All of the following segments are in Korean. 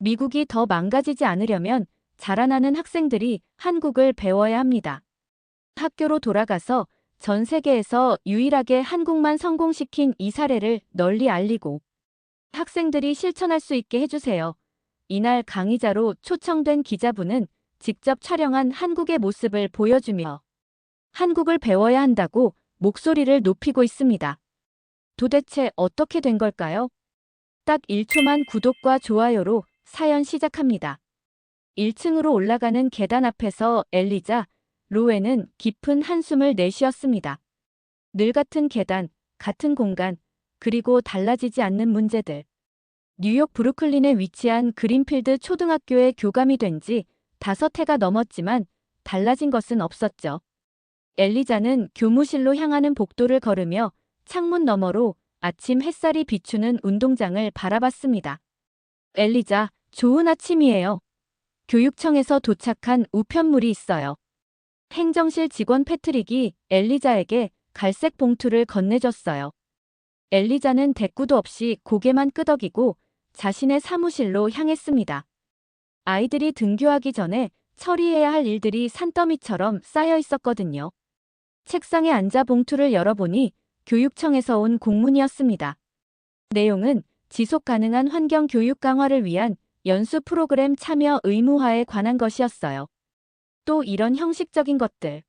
미국이 더 망가지지 않으려면 자라나는 학생들이 한국을 배워야 합니다. 학교로 돌아가서 전 세계에서 유일하게 한국만 성공시킨 이 사례를 널리 알리고 학생들이 실천할 수 있게 해주세요. 이날 강의자로 초청된 기자분은 직접 촬영한 한국의 모습을 보여주며 한국을 배워야 한다고 목소리를 높이고 있습니다. 도대체 어떻게 된 걸까요? 딱 1초만 구독과 좋아요로 사연 시작합니다. 1층으로 올라가는 계단 앞에서 엘리자 로에는 깊은 한숨을 내쉬었습니다. 늘 같은 계단, 같은 공간, 그리고 달라지지 않는 문제들. 뉴욕 브루클린에 위치한 그린필드 초등학교에 교감이 된 지 5해가 넘었지만 달라진 것은 없었죠. 엘리자는 교무실로 향하는 복도를 걸으며 창문 너머로 아침 햇살이 비추는 운동장을 바라봤습니다. 엘리자, 좋은 아침이에요. 교육청에서 도착한 우편물이 있어요. 행정실 직원 패트릭이 엘리자에게 갈색 봉투를 건네줬어요. 엘리자는 대꾸도 없이 고개만 끄덕이고 자신의 사무실로 향했습니다. 아이들이 등교하기 전에 처리해야 할 일들이 산더미처럼 쌓여 있었거든요. 책상에 앉아 봉투를 열어보니 교육청에서 온 공문이었습니다. 내용은 지속 가능한 환경 교육 강화를 위한 연수 프로그램 참여 의무화에 관한 것이었어요. 또 이런 형식적인 것들.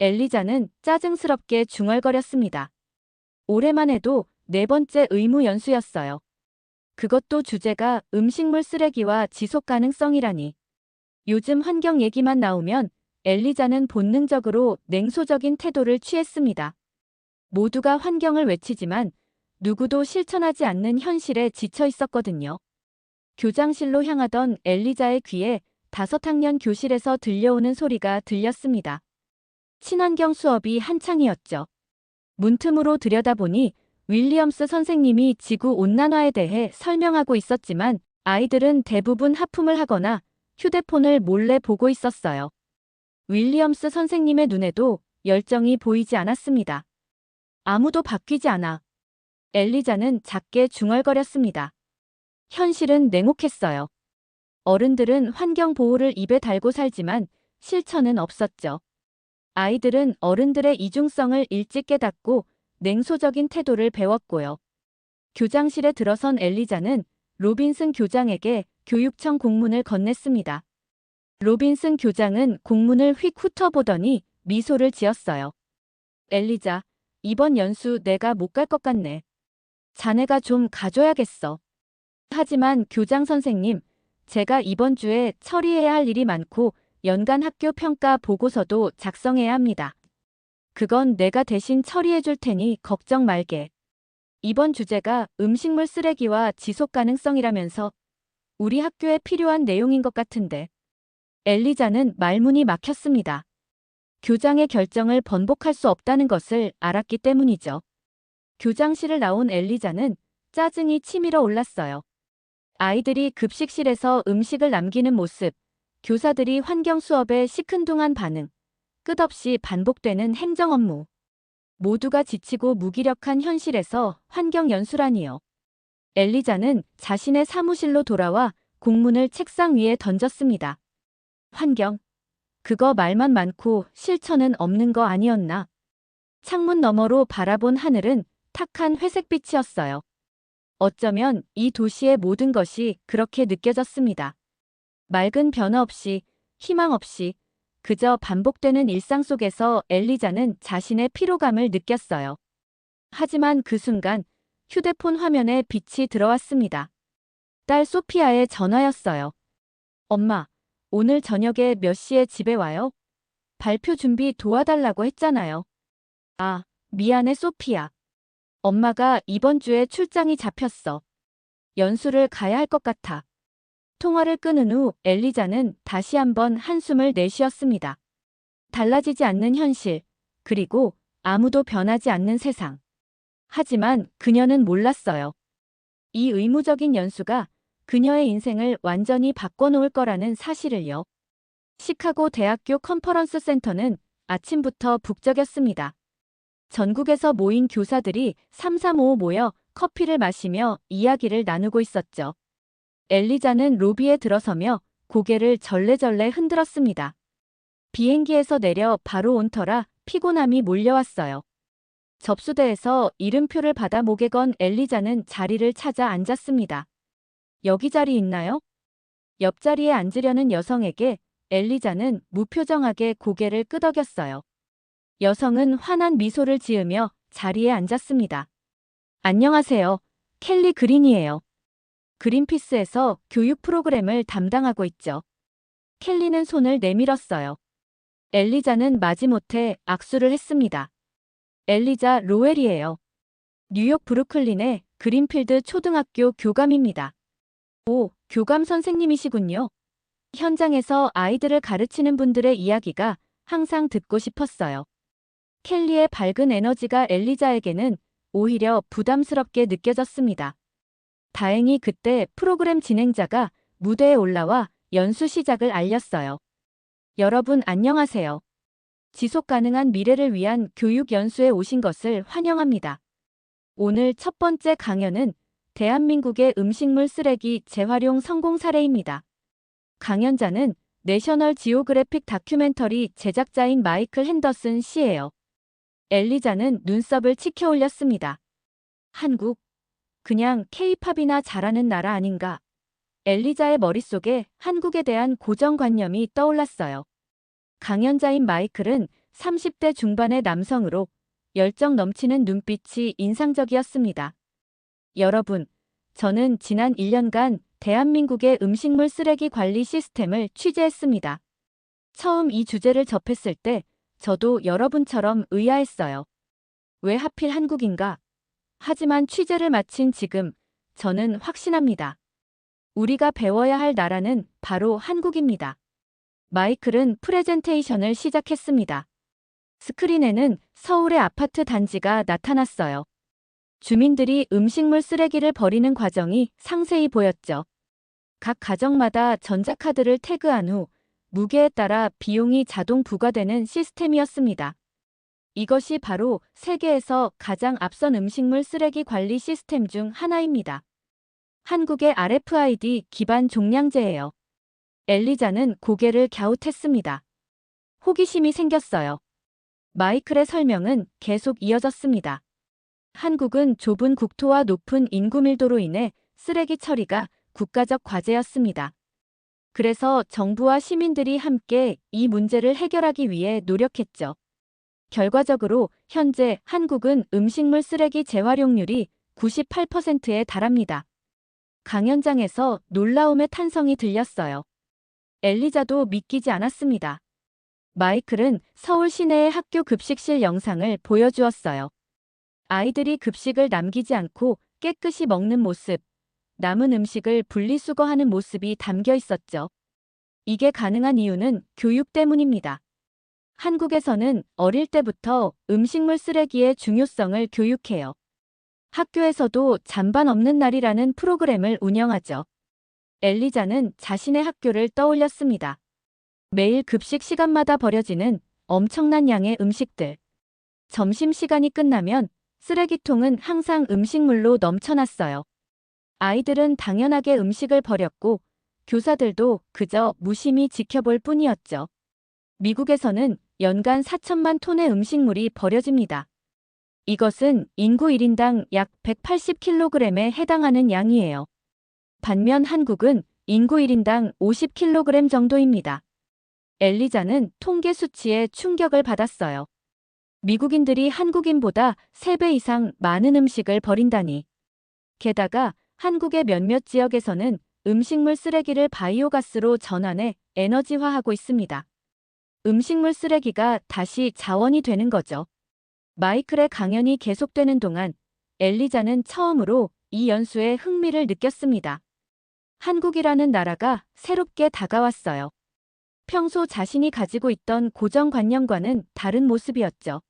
엘리자는 짜증스럽게 중얼거렸습니다. 올해만 해도 4번째 의무 연수였어요. 그것도 주제가 음식물 쓰레기와 지속 가능성이라니. 요즘 환경 얘기만 나오면 엘리자는 본능적으로 냉소적인 태도를 취했습니다. 모두가 환경을 외치지만 누구도 실천하지 않는 현실에 지쳐 있었거든요. 교장실로 향하던 엘리자의 귀에 5학년 교실에서 들려오는 소리가 들렸습니다. 친환경 수업이 한창이었죠. 문틈으로 들여다보니 윌리엄스 선생님이 지구 온난화에 대해 설명하고 있었지만 아이들은 대부분 하품을 하거나 휴대폰을 몰래 보고 있었어요. 윌리엄스 선생님의 눈에도 열정이 보이지 않았습니다. 아무도 바뀌지 않아. 엘리자는 작게 중얼거렸습니다. 현실은 냉혹했어요. 어른들은 환경 보호를 입에 달고 살지만 실천은 없었죠. 아이들은 어른들의 이중성을 일찍 깨닫고 냉소적인 태도를 배웠고요. 교장실에 들어선 엘리자는 로빈슨 교장에게 교육청 공문을 건넸습니다. 로빈슨 교장은 공문을 휙 훑어보더니 미소를 지었어요. 엘리자, 이번 연수 내가 못 갈 것 같네. 자네가 좀 가줘야겠어. 하지만 교장 선생님, 제가 이번 주에 처리해야 할 일이 많고 연간 학교 평가 보고서도 작성해야 합니다. 그건 내가 대신 처리해 줄 테니 걱정 말게. 이번 주제가 음식물 쓰레기와 지속 가능성이라면서 우리 학교에 필요한 내용인 것 같은데. 엘리자는 말문이 막혔습니다. 교장의 결정을 번복할 수 없다는 것을 알았기 때문이죠. 교장실을 나온 엘리자는 짜증이 치밀어 올랐어요. 아이들이 급식실에서 음식을 남기는 모습, 교사들이 환경 수업에 시큰둥한 반응, 끝없이 반복되는 행정 업무. 모두가 지치고 무기력한 현실에서 환경 연수라니요. 엘리자는 자신의 사무실로 돌아와 공문을 책상 위에 던졌습니다. 환경. 그거 말만 많고 실천은 없는 거 아니었나? 창문 너머로 바라본 하늘은 탁한 회색빛이었어요. 어쩌면 이 도시의 모든 것이 그렇게 느껴졌습니다. 맑은 변화 없이, 희망 없이, 그저 반복되는 일상 속에서 엘리자는 자신의 피로감을 느꼈어요. 하지만 그 순간 휴대폰 화면에 빛이 들어왔습니다. 딸 소피아의 전화였어요. 엄마, 오늘 저녁에 몇 시에 집에 와요? 발표 준비 도와달라고 했잖아요. 아, 미안해 소피아. 엄마가 이번 주에 출장이 잡혔어. 연수를 가야 할 것 같아. 통화를 끊은 후 엘리자는 다시 한번 한숨을 내쉬었습니다. 달라지지 않는 현실, 그리고 아무도 변하지 않는 세상. 하지만 그녀는 몰랐어요. 이 의무적인 연수가 그녀의 인생을 완전히 바꿔놓을 거라는 사실을요. 시카고 대학교 컨퍼런스 센터는 아침부터 북적였습니다. 전국에서 모인 교사들이 335 모여 커피를 마시며 이야기를 나누고 있었죠. 엘리자는 로비에 들어서며 고개를 절레절레 흔들었습니다. 비행기에서 내려 바로 온 터라 피곤함이 몰려왔어요. 접수대에서 이름표를 받아 목에 건 엘리자는 자리를 찾아 앉았습니다. 여기 자리 있나요? 옆자리에 앉으려는 여성에게 엘리자는 무표정하게 고개를 끄덕였어요. 여성은 환한 미소를 지으며 자리에 앉았습니다. 안녕하세요. 켈리 그린이에요. 그린피스에서 교육 프로그램을 담당하고 있죠. 켈리는 손을 내밀었어요. 엘리자는 마지못해 악수를 했습니다. 엘리자 로웰이에요. 뉴욕 브루클린의 그린필드 초등학교 교감입니다. 오, 교감 선생님이시군요. 현장에서 아이들을 가르치는 분들의 이야기가 항상 듣고 싶었어요. 켈리의 밝은 에너지가 엘리자에게는 오히려 부담스럽게 느껴졌습니다. 다행히 그때 프로그램 진행자가 무대에 올라와 연수 시작을 알렸어요. 여러분 안녕하세요. 지속 가능한 미래를 위한 교육 연수에 오신 것을 환영합니다. 오늘 첫 번째 강연은 대한민국의 음식물 쓰레기 재활용 성공 사례입니다. 강연자는 내셔널 지오그래픽 다큐멘터리 제작자인 마이클 핸더슨 씨예요. 엘리자는 눈썹을 치켜 올렸습니다. 한국? 그냥 K-팝이나 잘하는 나라 아닌가? 엘리자의 머릿속에 한국에 대한 고정관념이 떠올랐어요. 강연자인 마이클은 30대 중반의 남성으로 열정 넘치는 눈빛이 인상적이었습니다. 여러분, 저는 지난 1년간 대한민국의 음식물 쓰레기 관리 시스템을 취재했습니다. 처음 이 주제를 접했을 때 저도 여러분처럼 의아했어요. 왜 하필 한국인가? 하지만 취재를 마친 지금 저는 확신합니다. 우리가 배워야 할 나라는 바로 한국입니다. 마이클은 프레젠테이션을 시작했습니다. 스크린에는 서울의 아파트 단지가 나타났어요. 주민들이 음식물 쓰레기를 버리는 과정이 상세히 보였죠. 각 가정마다 전자카드를 태그한 후 무게에 따라 비용이 자동 부과되는 시스템이었습니다. 이것이 바로 세계에서 가장 앞선 음식물 쓰레기 관리 시스템 중 하나입니다. 한국의 RFID 기반 종량제예요. 엘리자는 고개를 갸웃했습니다. 호기심이 생겼어요. 마이클의 설명은 계속 이어졌습니다. 한국은 좁은 국토와 높은 인구 밀도로 인해 쓰레기 처리가 국가적 과제였습니다. 그래서 정부와 시민들이 함께 이 문제를 해결하기 위해 노력했죠. 결과적으로 현재 한국은 음식물 쓰레기 재활용률이 98%에 달합니다. 강연장에서 놀라움의 탄성이 들렸어요. 엘리자도 믿기지 않았습니다. 마이클은 서울 시내의 학교 급식실 영상을 보여주었어요. 아이들이 급식을 남기지 않고 깨끗이 먹는 모습, 남은 음식을 분리수거하는 모습이 담겨 있었죠. 이게 가능한 이유는 교육 때문입니다. 한국에서는 어릴 때부터 음식물 쓰레기의 중요성을 교육해요. 학교에서도 잔반 없는 날이라는 프로그램을 운영하죠. 엘리자는 자신의 학교를 떠올렸습니다. 매일 급식 시간마다 버려지는 엄청난 양의 음식들. 점심시간이 끝나면 쓰레기통은 항상 음식물로 넘쳐났어요. 아이들은 당연하게 음식을 버렸고 교사들도 그저 무심히 지켜볼 뿐이었죠. 미국에서는 연간 4천만 톤의 음식물이 버려집니다. 이것은 인구 1인당 약 180kg에 해당하는 양이에요. 반면 한국은 인구 1인당 50kg 정도입니다. 엘리자는 통계 수치에 충격을 받았어요. 미국인들이 한국인보다 3배 이상 많은 음식을 버린다니. 게다가 한국의 몇몇 지역에서는 음식물 쓰레기를 바이오가스로 전환해 에너지화하고 있습니다. 음식물 쓰레기가 다시 자원이 되는 거죠. 마이클의 강연이 계속되는 동안 엘리자는 처음으로 이 연수에 흥미를 느꼈습니다. 한국이라는 나라가 새롭게 다가왔어요. 평소 자신이 가지고 있던 고정관념과는 다른 모습이었죠.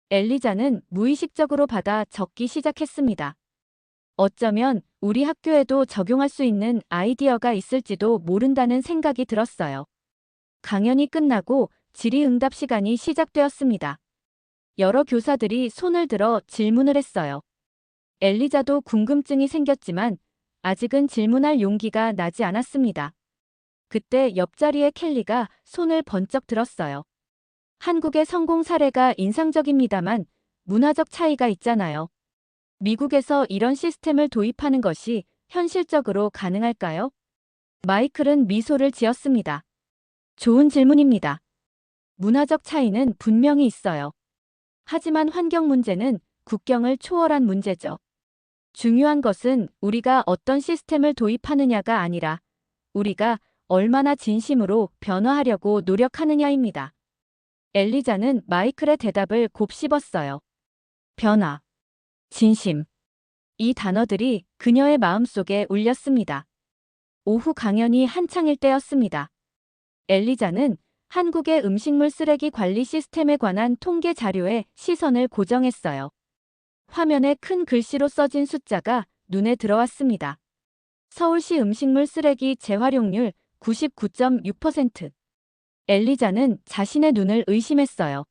엘리자는 무의식적으로 받아 적기 시작했습니다. 어쩌면 우리 학교에도 적용할 수 있는 아이디어가 있을지도 모른다는 생각이 들었어요. 강연이 끝나고 질의응답 시간이 시작되었습니다. 여러 교사들이 손을 들어 질문을 했어요. 엘리자도 궁금증이 생겼지만 아직은 질문할 용기가 나지 않았습니다. 그때 옆자리에 켈리가 손을 번쩍 들었어요. 한국의 성공 사례가 인상적입니다만 문화적 차이가 있잖아요. 미국에서 이런 시스템을 도입하는 것이 현실적으로 가능할까요? 마이클은 미소를 지었습니다. 좋은 질문입니다. 문화적 차이는 분명히 있어요. 하지만 환경 문제는 국경을 초월한 문제죠. 중요한 것은 우리가 어떤 시스템을 도입하느냐가 아니라 우리가 얼마나 진심으로 변화하려고 노력하느냐입니다. 엘리자는 마이클의 대답을 곱씹었어요. 변화, 진심. 이 단어들이 그녀의 마음속에 울렸습니다. 오후 강연이 한창일 때였습니다. 엘리자는 한국의 음식물 쓰레기 관리 시스템에 관한 통계 자료에 시선을 고정했어요. 화면에 큰 글씨로 써진 숫자가 눈에 들어왔습니다. 서울시 음식물 쓰레기 재활용률 99.6%. 엘리자는 자신의 눈을 의심했어요.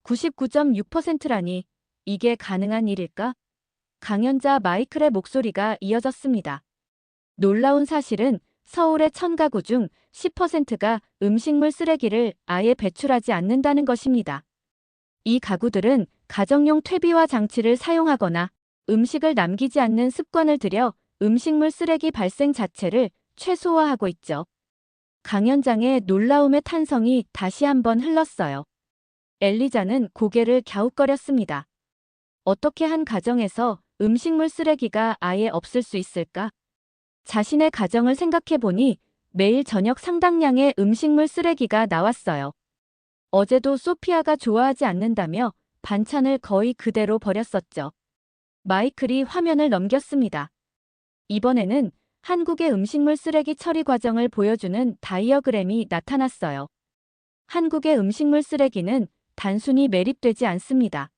99.6%라니 이게 가능한 일일까? 강연자 마이클의 목소리가 이어졌습니다. 놀라운 사실은 서울의 1000가구 중 10%가 음식물 쓰레기를 아예 배출하지 않는다는 것입니다. 이 가구들은 가정용 퇴비화 장치를 사용하거나 음식을 남기지 않는 습관을 들여 음식물 쓰레기 발생 자체를 최소화하고 있죠. 강연장의 놀라움의 탄성이 다시 한번 흘렀어요. 엘리자는 고개를 갸웃거렸습니다. 어떻게 한 가정에서 음식물 쓰레기가 아예 없을 수 있을까? 자신의 가정을 생각해보니 매일 저녁 상당량의 음식물 쓰레기가 나왔어요. 어제도 소피아가 좋아하지 않는다며 반찬을 거의 그대로 버렸었죠. 마이클이 화면을 넘겼습니다. 이번에는 한국의 음식물 쓰레기 처리 과정을 보여주는 다이어그램이 나타났어요. 한국의 음식물 쓰레기는 단순히 매립되지 않습니다.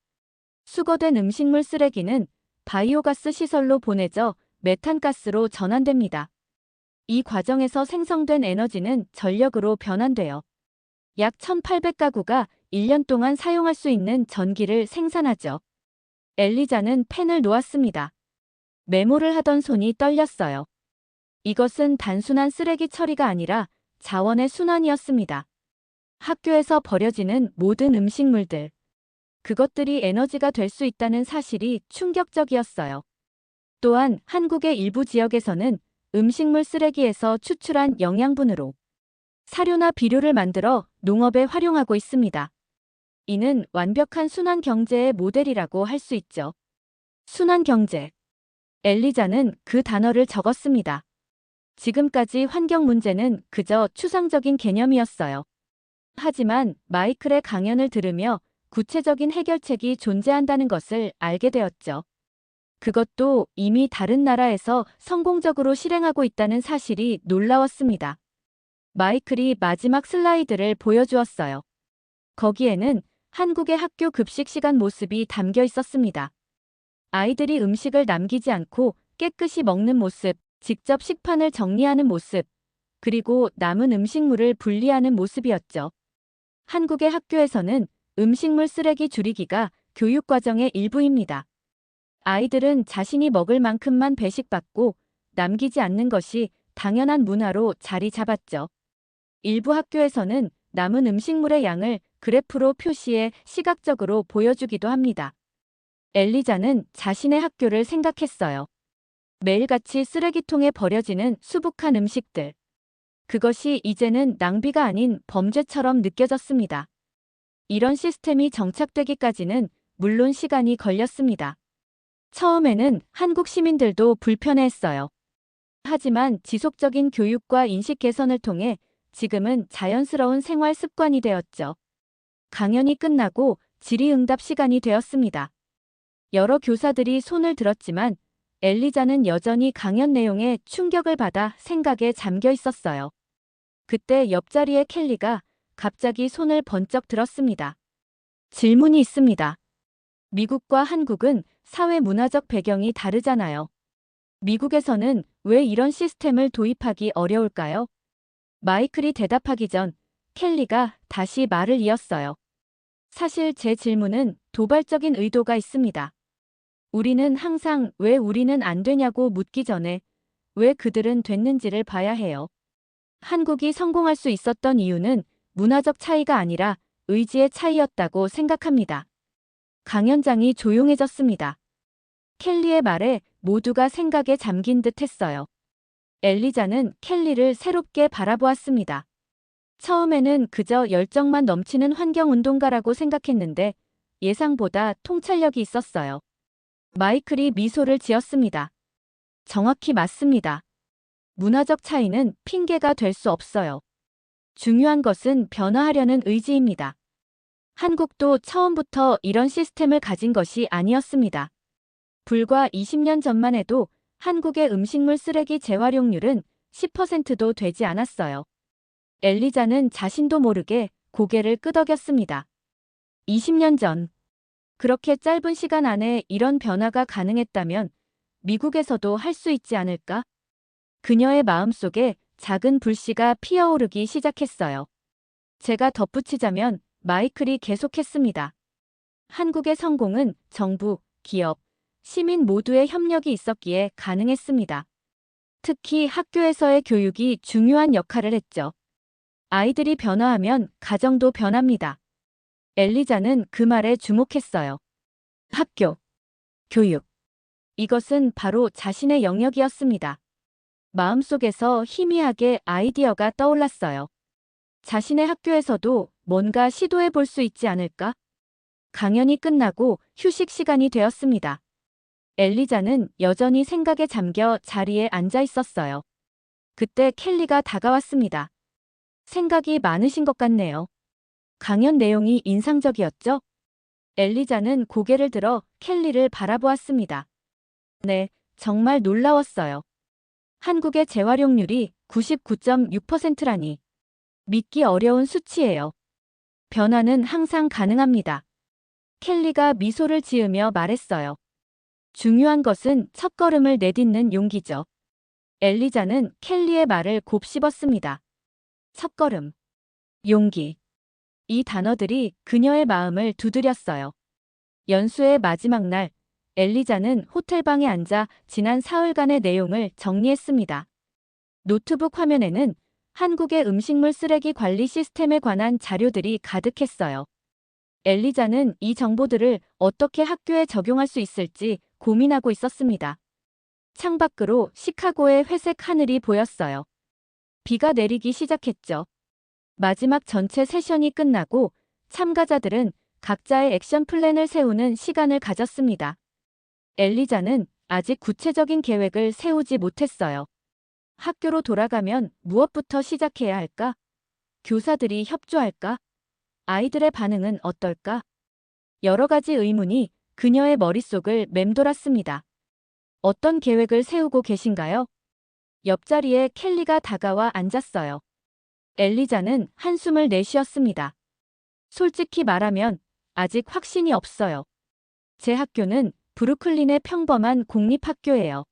수거된 음식물 쓰레기는 바이오가스 시설로 보내져 메탄가스로 전환됩니다. 이 과정에서 생성된 에너지는 전력으로 변환되어 약 1800가구가 1년 동안 사용할 수 있는 전기를 생산하죠. 엘리자는 펜을 놓았습니다. 메모를 하던 손이 떨렸어요. 이것은 단순한 쓰레기 처리가 아니라 자원의 순환이었습니다. 학교에서 버려지는 모든 음식물들. 그것들이 에너지가 될 수 있다는 사실이 충격적이었어요. 또한 한국의 일부 지역에서는 음식물 쓰레기에서 추출한 영양분으로 사료나 비료를 만들어 농업에 활용하고 있습니다. 이는 완벽한 순환 경제의 모델이라고 할 수 있죠. 순환 경제. 엘리자는 그 단어를 적었습니다. 지금까지 환경 문제는 그저 추상적인 개념이었어요. 하지만 마이클의 강연을 들으며 구체적인 해결책이 존재한다는 것을 알게 되었죠. 그것도 이미 다른 나라에서 성공적으로 실행하고 있다는 사실이 놀라웠습니다. 마이클이 마지막 슬라이드를 보여주었어요. 거기에는 한국의 학교 급식 시간 모습이 담겨 있었습니다. 아이들이 음식을 남기지 않고 깨끗이 먹는 모습, 직접 식판을 정리하는 모습, 그리고 남은 음식물을 분리하는 모습이었죠. 한국의 학교에서는 음식물 쓰레기 줄이기가 교육과정의 일부입니다. 아이들은 자신이 먹을 만큼만 배식받고 남기지 않는 것이 당연한 문화로 자리 잡았죠. 일부 학교에서는 남은 음식물의 양을 그래프로 표시해 시각적으로 보여주기도 합니다. 엘리자는 자신의 학교를 생각했어요. 매일같이 쓰레기통에 버려지는 수북한 음식들. 그것이 이제는 낭비가 아닌 범죄처럼 느껴졌습니다. 이런 시스템이 정착되기까지는 물론 시간이 걸렸습니다. 처음에는 한국 시민들도 불편해했어요. 하지만 지속적인 교육과 인식 개선을 통해 지금은 자연스러운 생활 습관이 되었죠. 강연이 끝나고 질의응답 시간이 되었습니다. 여러 교사들이 손을 들었지만 엘리자는 여전히 강연 내용에 충격을 받아 생각에 잠겨 있었어요. 그때 옆자리의 켈리가 갑자기 손을 번쩍 들었습니다. 질문이 있습니다. 미국과 한국은 사회 문화적 배경이 다르잖아요. 미국에서는 왜 이런 시스템을 도입하기 어려울까요? 마이클이 대답하기 전 켈리가 다시 말을 이었어요. 사실 제 질문은 도발적인 의도가 있습니다. 우리는 항상 왜 우리는 안 되냐고 묻기 전에 왜 그들은 됐는지를 봐야 해요. 한국이 성공할 수 있었던 이유는 문화적 차이가 아니라 의지의 차이였다고 생각합니다. 강연장이 조용해졌습니다. 켈리의 말에 모두가 생각에 잠긴 듯 했어요. 엘리자는 켈리를 새롭게 바라보았습니다. 처음에는 그저 열정만 넘치는 환경운동가라고 생각했는데 예상보다 통찰력이 있었어요. 마이클이 미소를 지었습니다. 정확히 맞습니다. 문화적 차이는 핑계가 될 수 없어요. 중요한 것은 변화하려는 의지입니다. 한국도 처음부터 이런 시스템을 가진 것이 아니었습니다. 불과 20년 전만 해도 한국의 음식물 쓰레기 재활용률은 10%도 되지 않았어요. 엘리자는 자신도 모르게 고개를 끄덕였습니다. 20년 전, 그렇게 짧은 시간 안에 이런 변화가 가능했다면 미국에서도 할 수 있지 않을까? 그녀의 마음속에 작은 불씨가 피어오르기 시작했어요. 제가 덧붙이자면 마이클이 계속했습니다. 한국의 성공은 정부, 기업, 시민 모두의 협력이 있었기에 가능했습니다. 특히 학교에서의 교육이 중요한 역할을 했죠. 아이들이 변화하면 가정도 변합니다. 엘리자는 그 말에 주목했어요. 학교, 교육. 이것은 바로 자신의 영역이었습니다. 마음속에서 희미하게 아이디어가 떠올랐어요. 자신의 학교에서도 뭔가 시도해 볼 수 있지 않을까? 강연이 끝나고 휴식 시간이 되었습니다. 엘리자는 여전히 생각에 잠겨 자리에 앉아 있었어요. 그때 켈리가 다가왔습니다. 생각이 많으신 것 같네요. 강연 내용이 인상적이었죠? 엘리자는 고개를 들어 켈리를 바라보았습니다. 네, 정말 놀라웠어요. 한국의 재활용률이 99.6%라니. 믿기 어려운 수치예요. 변화는 항상 가능합니다. 켈리가 미소를 지으며 말했어요. 중요한 것은 첫걸음을 내딛는 용기죠. 엘리자는 켈리의 말을 곱씹었습니다. 첫걸음, 용기. 이 단어들이 그녀의 마음을 두드렸어요. 연수의 마지막 날, 엘리자는 호텔방에 앉아 지난 사흘간의 내용을 정리했습니다. 노트북 화면에는 한국의 음식물 쓰레기 관리 시스템에 관한 자료들이 가득했어요. 엘리자는 이 정보들을 어떻게 학교에 적용할 수 있을지 고민하고 있었습니다. 창밖으로 시카고의 회색 하늘이 보였어요. 비가 내리기 시작했죠. 마지막 전체 세션이 끝나고 참가자들은 각자의 액션 플랜을 세우는 시간을 가졌습니다. 엘리자는 아직 구체적인 계획을 세우지 못했어요. 학교로 돌아가면 무엇부터 시작해야 할까? 교사들이 협조할까? 아이들의 반응은 어떨까? 여러 가지 의문이 그녀의 머릿속을 맴돌았습니다. 어떤 계획을 세우고 계신가요? 옆자리에 켈리가 다가와 앉았어요. 엘리자는 한숨을 내쉬었습니다. 솔직히 말하면 아직 확신이 없어요. 제 학교는 브루클린의 평범한 공립학교예요.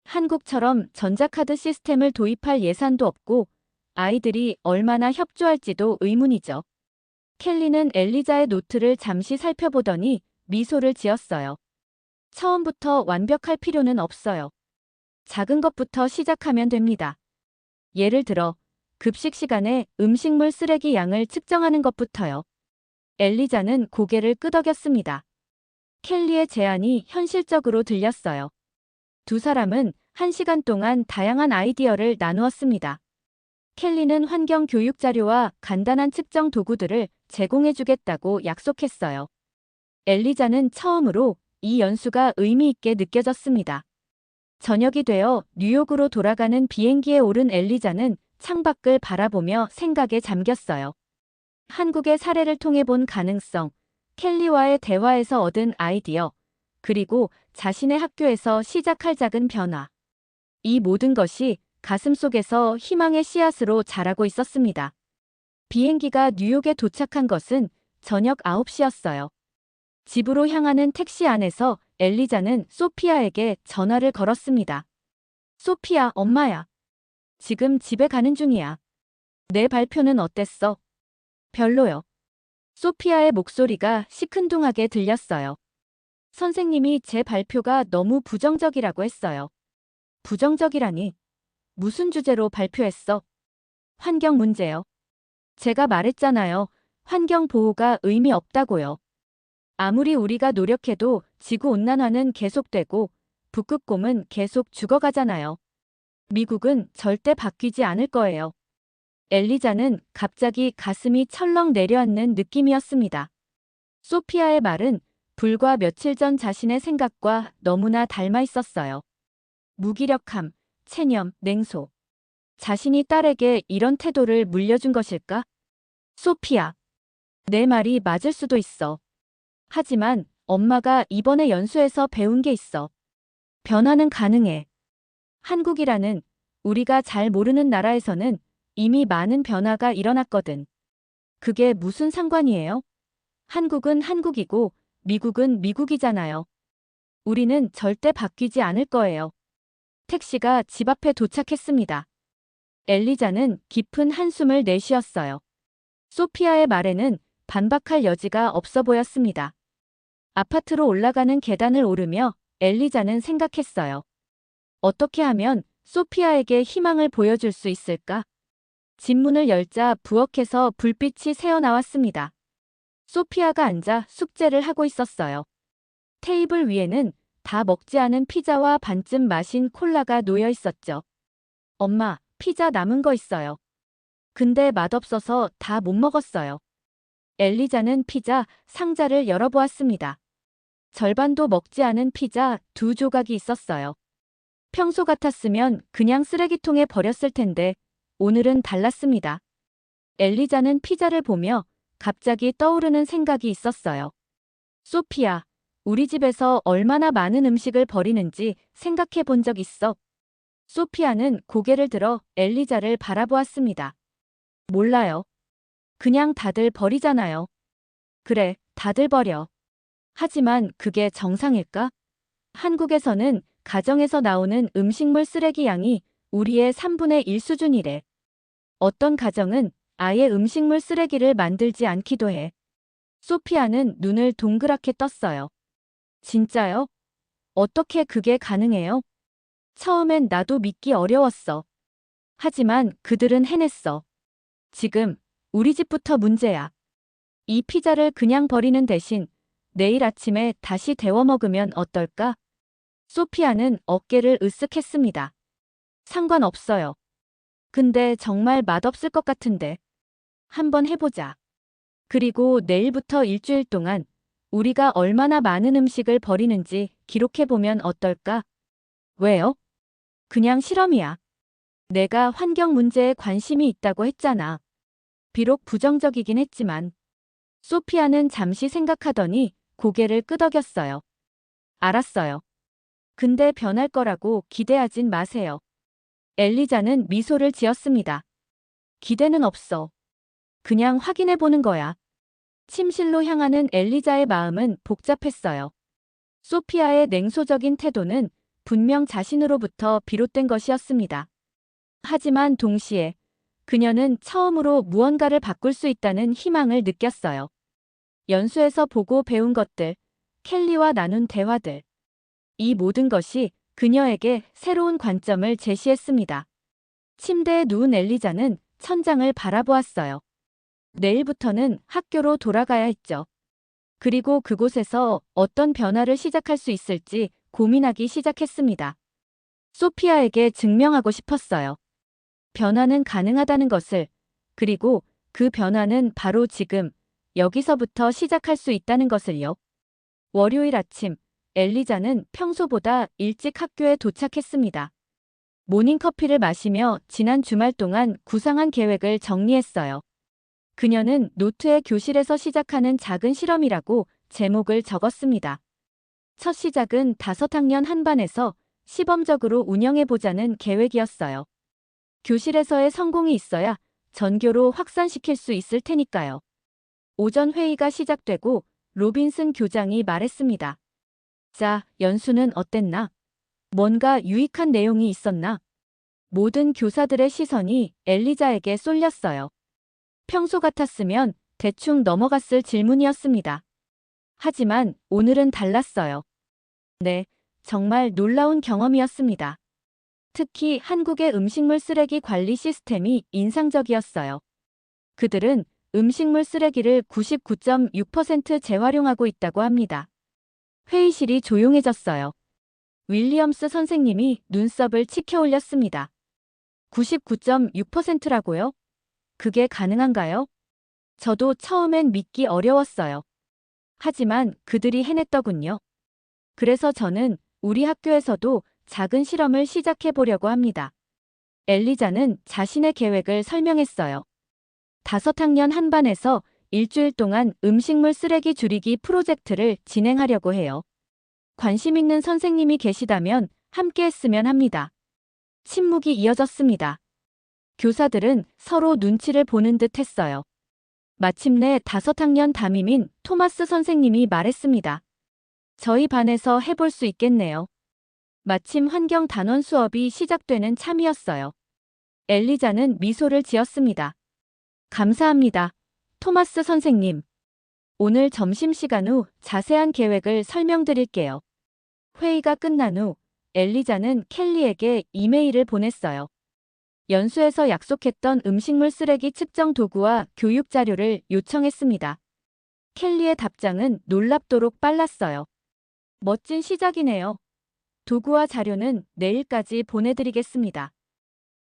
한국처럼 전자카드 시스템을 도입할 예산도 없고 아이들이 얼마나 협조할지도 의문이죠. 켈리는 엘리자의 노트를 잠시 살펴보더니 미소를 지었어요. 처음부터 완벽할 필요는 없어요. 작은 것부터 시작하면 됩니다. 예를 들어 급식 시간에 음식물 쓰레기 양을 측정하는 것부터요. 엘리자는 고개를 끄덕였습니다. 켈리의 제안이 현실적으로 들렸어요. 두 사람은 1시간 동안 다양한 아이디어를 나누었습니다. 켈리는 환경 교육 자료와 간단한 측정 도구들을 제공해주겠다고 약속했어요. 엘리자는 처음으로 이 연수가 의미 있게 느껴졌습니다. 저녁이 되어 뉴욕으로 돌아가는 비행기에 오른 엘리자는 창밖을 바라보며 생각에 잠겼어요. 한국의 사례를 통해 본 가능성, 켈리와의 대화에서 얻은 아이디어, 그리고 자신의 학교에서 시작할 작은 변화. 이 모든 것이 가슴속에서 희망의 씨앗으로 자라고 있었습니다. 비행기가 뉴욕에 도착한 것은 저녁 9시였어요. 집으로 향하는 택시 안에서 엘리자는 소피아에게 전화를 걸었습니다. 소피아, 엄마야. 지금 집에 가는 중이야. 내 발표는 어땠어? 별로요. 소피아의 목소리가 시큰둥하게 들렸어요. 선생님이 제 발표가 너무 부정적이라고 했어요. 부정적이라니. 무슨 주제로 발표했어? 환경 문제요. 제가 말했잖아요. 환경 보호가 의미 없다고요. 아무리 우리가 노력해도 지구온난화는 계속되고 북극곰은 계속 죽어가잖아요. 미국은 절대 바뀌지 않을 거예요. 엘리자는 갑자기 가슴이 철렁 내려앉는 느낌이었습니다. 소피아의 말은 불과 며칠 전 자신의 생각과 너무나 닮아 있었어요. 무기력함, 체념, 냉소. 자신이 딸에게 이런 태도를 물려준 것일까? 소피아, 내 말이 맞을 수도 있어. 하지만 엄마가 이번에 연수에서 배운 게 있어. 변화는 가능해. 한국이라는 우리가 잘 모르는 나라에서는 이미 많은 변화가 일어났거든. 그게 무슨 상관이에요? 한국은 한국이고 미국은 미국이잖아요. 우리는 절대 바뀌지 않을 거예요. 택시가 집 앞에 도착했습니다. 엘리자는 깊은 한숨을 내쉬었어요. 소피아의 말에는 반박할 여지가 없어 보였습니다. 아파트로 올라가는 계단을 오르며 엘리자는 생각했어요. 어떻게 하면 소피아에게 희망을 보여줄 수 있을까? 집 문을 열자 부엌에서 불빛이 새어나왔습니다. 소피아가 앉아 숙제를 하고 있었어요. 테이블 위에는 다 먹지 않은 피자와 반쯤 마신 콜라가 놓여 있었죠. 엄마, 피자 남은 거 있어요. 근데 맛없어서 다 못 먹었어요. 엘리자는 피자 상자를 열어보았습니다. 절반도 먹지 않은 피자 2조각이 있었어요. 평소 같았으면 그냥 쓰레기통에 버렸을 텐데 오늘은 달랐습니다. 엘리자는 피자를 보며 갑자기 떠오르는 생각이 있었어요. 소피아, 우리 집에서 얼마나 많은 음식을 버리는지 생각해 본 적 있어? 소피아는 고개를 들어 엘리자를 바라보았습니다. 몰라요. 그냥 다들 버리잖아요. 그래, 다들 버려. 하지만 그게 정상일까? 한국에서는 가정에서 나오는 음식물 쓰레기 양이 우리의 3분의 1 수준이래. 어떤 가정은 아예 음식물 쓰레기를 만들지 않기도 해. 소피아는 눈을 동그랗게 떴어요. 진짜요? 어떻게 그게 가능해요? 처음엔 나도 믿기 어려웠어. 하지만 그들은 해냈어. 지금 우리 집부터 문제야. 이 피자를 그냥 버리는 대신 내일 아침에 다시 데워 먹으면 어떨까? 소피아는 어깨를 으쓱했습니다. 상관없어요. 근데 정말 맛없을 것 같은데. 한번 해보자. 그리고 내일부터 일주일 동안 우리가 얼마나 많은 음식을 버리는지 기록해보면 어떨까? 왜요? 그냥 실험이야. 내가 환경 문제에 관심이 있다고 했잖아. 비록 부정적이긴 했지만. 소피아는 잠시 생각하더니 고개를 끄덕였어요. 알았어요. 근데 변할 거라고 기대하진 마세요. 엘리자는 미소를 지었습니다. 기대는 없어. 그냥 확인해보는 거야. 침실로 향하는 엘리자의 마음은 복잡했어요. 소피아의 냉소적인 태도는 분명 자신으로부터 비롯된 것이었습니다. 하지만 동시에 그녀는 처음으로 무언가를 바꿀 수 있다는 희망을 느꼈어요. 연수에서 보고 배운 것들, 켈리와 나눈 대화들. 이 모든 것이 그녀에게 새로운 관점을 제시했습니다. 침대에 누운 엘리자는 천장을 바라보았어요. 내일부터는 학교로 돌아가야 했죠. 그리고 그곳에서 어떤 변화를 시작할 수 있을지 고민하기 시작했습니다. 소피아에게 증명하고 싶었어요. 변화는 가능하다는 것을, 그리고 그 변화는 바로 지금, 여기서부터 시작할 수 있다는 것을요. 월요일 아침, 엘리자는 평소보다 일찍 학교에 도착했습니다. 모닝커피를 마시며 지난 주말 동안 구상한 계획을 정리했어요. 그녀는 노트에 교실에서 시작하는 작은 실험이라고 제목을 적었습니다. 첫 시작은 5학년 한 반에서 시범적으로 운영해보자는 계획이었어요. 교실에서의 성공이 있어야 전교로 확산시킬 수 있을 테니까요. 오전 회의가 시작되고 로빈슨 교장이 말했습니다. 자, 연수는 어땠나? 뭔가 유익한 내용이 있었나? 모든 교사들의 시선이 엘리자에게 쏠렸어요. 평소 같았으면 대충 넘어갔을 질문이었습니다. 하지만 오늘은 달랐어요. 네, 정말 놀라운 경험이었습니다. 특히 한국의 음식물 쓰레기 관리 시스템이 인상적이었어요. 그들은 음식물 쓰레기를 99.6% 재활용하고 있다고 합니다. 회의실이 조용해졌어요. 윌리엄스 선생님이 눈썹을 치켜 올렸습니다. 99.6%라고요? 그게 가능한가요? 저도 처음엔 믿기 어려웠어요. 하지만 그들이 해냈더군요. 그래서 저는 우리 학교에서도 작은 실험을 시작해 보려고 합니다. 엘리자는 자신의 계획을 설명했어요. 5학년 한 반에서 일주일 동안 음식물 쓰레기 줄이기 프로젝트를 진행하려고 해요. 관심 있는 선생님이 계시다면 함께 했으면 합니다. 침묵이 이어졌습니다. 교사들은 서로 눈치를 보는 듯 했어요. 마침내 5학년 담임인 토마스 선생님이 말했습니다. 저희 반에서 해볼 수 있겠네요. 마침 환경 단원 수업이 시작되는 참이었어요. 엘리자는 미소를 지었습니다. 감사합니다. 토마스 선생님. 오늘 점심시간 후 자세한 계획을 설명드릴게요. 회의가 끝난 후 엘리자는 켈리에게 이메일을 보냈어요. 연수에서 약속했던 음식물 쓰레기 측정 도구와 교육 자료를 요청했습니다. 켈리의 답장은 놀랍도록 빨랐어요. 멋진 시작이네요. 도구와 자료는 내일까지 보내드리겠습니다.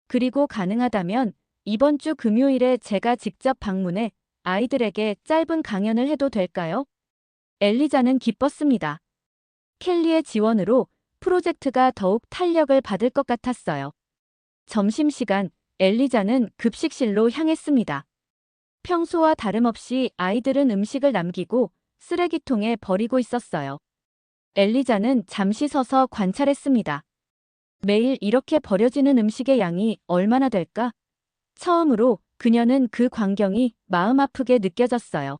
그리고 가능하다면 이번 주 금요일에 제가 직접 방문해 아이들에게 짧은 강연을 해도 될까요? 엘리자는 기뻤습니다. 켈리의 지원으로 프로젝트가 더욱 탄력을 받을 것 같았어요. 점심시간, 엘리자는 급식실로 향했습니다. 평소와 다름없이 아이들은 음식을 남기고 쓰레기통에 버리고 있었어요. 엘리자는 잠시 서서 관찰했습니다. 매일 이렇게 버려지는 음식의 양이 얼마나 될까? 처음으로 그녀는 그 광경이 마음 아프게 느껴졌어요.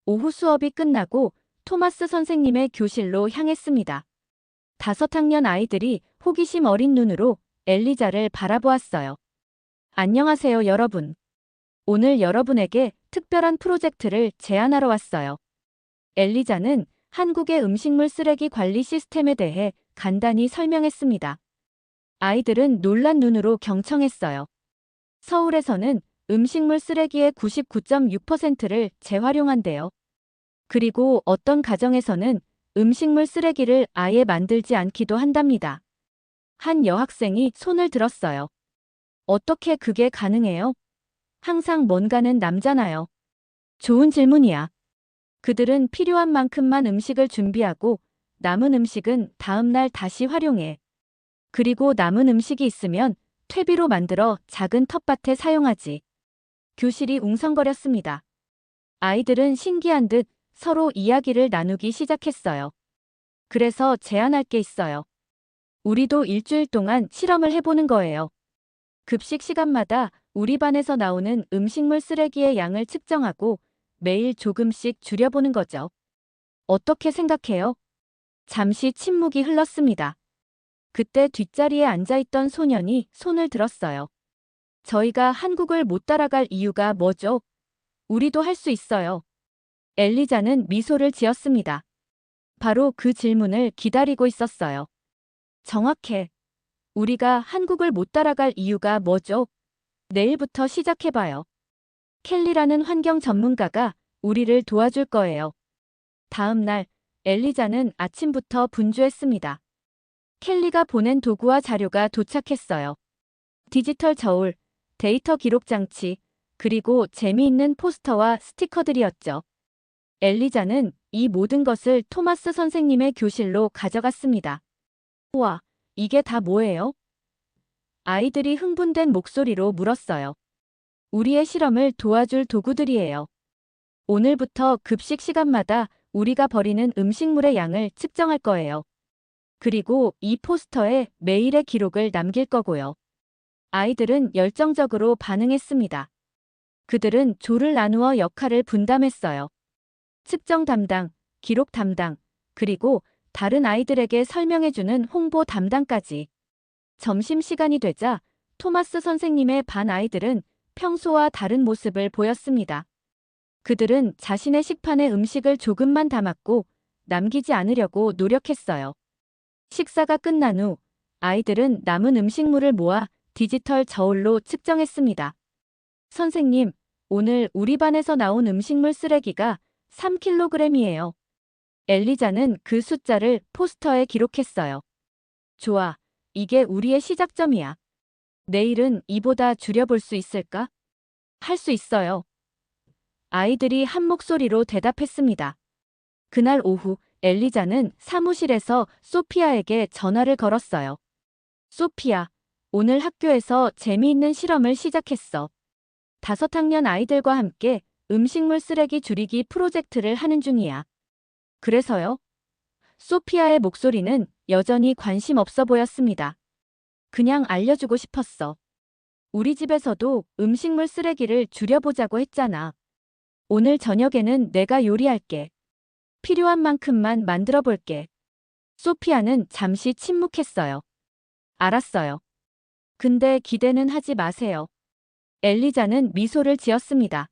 오후 수업이 끝나고 토마스 선생님의 교실로 향했습니다. 5학년 아이들이 호기심 어린 눈으로 엘리자를 바라보았어요. 안녕하세요, 여러분. 오늘 여러분에게 특별한 프로젝트를 제안하러 왔어요. 엘리자는 한국의 음식물 쓰레기 관리 시스템에 대해 간단히 설명했습니다. 아이들은 놀란 눈으로 경청했어요. 서울에서는 음식물 쓰레기의 99.6%를 재활용한대요. 그리고 어떤 가정에서는 음식물 쓰레기를 아예 만들지 않기도 한답니다. 한 여학생이 손을 들었어요. 어떻게 그게 가능해요? 항상 뭔가는 남잖아요. 좋은 질문이야. 그들은 필요한 만큼만 음식을 준비하고 남은 음식은 다음 날 다시 활용해. 그리고 남은 음식이 있으면 퇴비로 만들어 작은 텃밭에 사용하지. 교실이 웅성거렸습니다. 아이들은 신기한 듯 서로 이야기를 나누기 시작했어요. 그래서 제안할 게 있어요. 우리도 일주일 동안 실험을 해보는 거예요. 급식 시간마다 우리 반에서 나오는 음식물 쓰레기의 양을 측정하고 매일 조금씩 줄여보는 거죠. 어떻게 생각해요? 잠시 침묵이 흘렀습니다. 그때 뒷자리에 앉아있던 소년이 손을 들었어요. 저희가 한국을 못 따라갈 이유가 뭐죠? 우리도 할 수 있어요. 엘리자는 미소를 지었습니다. 바로 그 질문을 기다리고 있었어요. 정확해. 우리가 한국을 못 따라갈 이유가 뭐죠? 내일부터 시작해봐요. 켈리라는 환경 전문가가 우리를 도와줄 거예요. 다음 날, 엘리자는 아침부터 분주했습니다. 켈리가 보낸 도구와 자료가 도착했어요. 디지털 저울, 데이터 기록 장치, 그리고 재미있는 포스터와 스티커들이었죠. 엘리자는 이 모든 것을 토마스 선생님의 교실로 가져갔습니다. 우와, 이게 다 뭐예요? 아이들이 흥분된 목소리로 물었어요. 우리의 실험을 도와줄 도구들이에요. 오늘부터 급식 시간마다 우리가 버리는 음식물의 양을 측정할 거예요. 그리고 이 포스터에 매일의 기록을 남길 거고요. 아이들은 열정적으로 반응했습니다. 그들은 조를 나누어 역할을 분담했어요. 측정 담당, 기록 담당, 그리고 다른 아이들에게 설명해주는 홍보 담당까지. 점심시간이 되자 토마스 선생님의 반 아이들은 평소와 다른 모습을 보였습니다. 그들은 자신의 식판에 음식을 조금만 담았고 남기지 않으려고 노력했어요. 식사가 끝난 후 아이들은 남은 음식물을 모아 디지털 저울로 측정했습니다. 선생님, 오늘 우리 반에서 나온 음식물 쓰레기가 3kg이에요. 엘리자는 그 숫자를 포스터에 기록했어요. 좋아. 이게 우리의 시작점이야. 내일은 이보다 줄여볼 수 있을까? 할 수 있어요. 아이들이 한 목소리로 대답했습니다. 그날 오후 엘리자는 사무실에서 소피아에게 전화를 걸었어요. 소피아, 오늘 학교에서 재미있는 실험을 시작했어. 5학년 아이들과 함께 음식물 쓰레기 줄이기 프로젝트를 하는 중이야. 그래서요? 소피아의 목소리는 여전히 관심 없어 보였습니다. 그냥 알려주고 싶었어. 우리 집에서도 음식물 쓰레기를 줄여보자고 했잖아. 오늘 저녁에는 내가 요리할게. 필요한 만큼만 만들어 볼게. 소피아는 잠시 침묵했어요. 알았어요. 근데 기대는 하지 마세요. 엘리자는 미소를 지었습니다.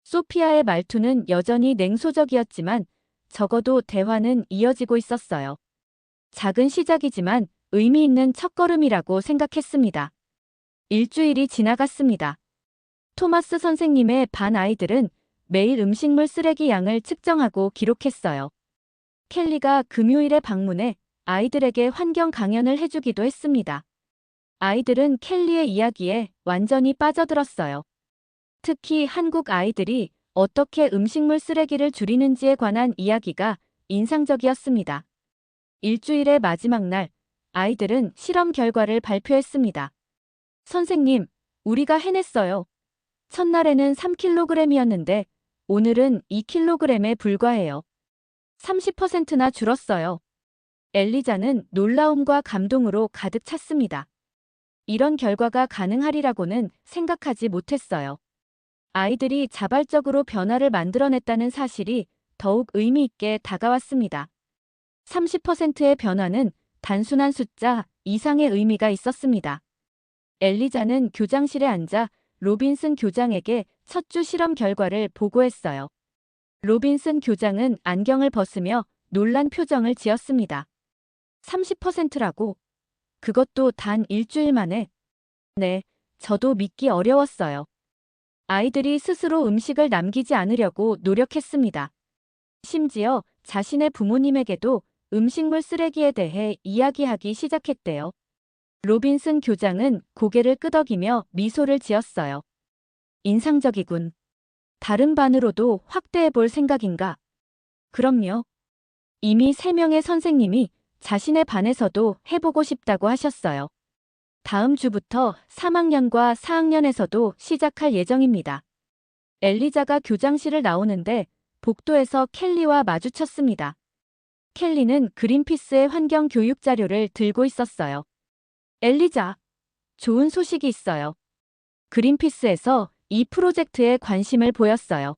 소피아의 말투는 여전히 냉소적이었지만 적어도 대화는 이어지고 있었어요. 작은 시작이지만 의미 있는 첫걸음이라고 생각했습니다. 일주일이 지나갔습니다. 토마스 선생님의 반 아이들은 매일 음식물 쓰레기 양을 측정하고 기록했어요. 켈리가 금요일에 방문해 아이들에게 환경 강연을 해주기도 했습니다. 아이들은 켈리의 이야기에 완전히 빠져들었어요. 특히 한국 아이들이 어떻게 음식물 쓰레기를 줄이는지에 관한 이야기가 인상적이었습니다. 일주일의 마지막 날, 아이들은 실험 결과를 발표했습니다. 선생님, 우리가 해냈어요. 첫날에는 3kg이었는데 오늘은 2kg에 불과해요. 30%나 줄었어요. 엘리자는 놀라움과 감동으로 가득 찼습니다. 이런 결과가 가능하리라고는 생각하지 못했어요. 아이들이 자발적으로 변화를 만들어냈다는 사실이 더욱 의미 있게 다가왔습니다. 30%의 변화는 단순한 숫자 이상의 의미가 있었습니다. 엘리자는 교장실에 앉아 로빈슨 교장에게 첫 주 실험 결과를 보고했어요. 로빈슨 교장은 안경을 벗으며 놀란 표정을 지었습니다. 30%라고? 그것도 단 일주일 만에? 네, 저도 믿기 어려웠어요. 아이들이 스스로 음식을 남기지 않으려고 노력했습니다. 심지어 자신의 부모님에게도 음식물 쓰레기에 대해 이야기하기 시작했대요. 로빈슨 교장은 고개를 끄덕이며 미소를 지었어요. 인상적이군. 다른 반으로도 확대해 볼 생각인가? 그럼요. 이미 3명의 선생님이 자신의 반에서도 해보고 싶다고 하셨어요. 다음 주부터 3학년과 4학년에서도 시작할 예정입니다. 엘리자가 교장실을 나오는데 복도에서 켈리와 마주쳤습니다. 켈리는 그린피스의 환경 교육 자료를 들고 있었어요. 엘리자, 좋은 소식이 있어요. 그린피스에서 이 프로젝트에 관심을 보였어요.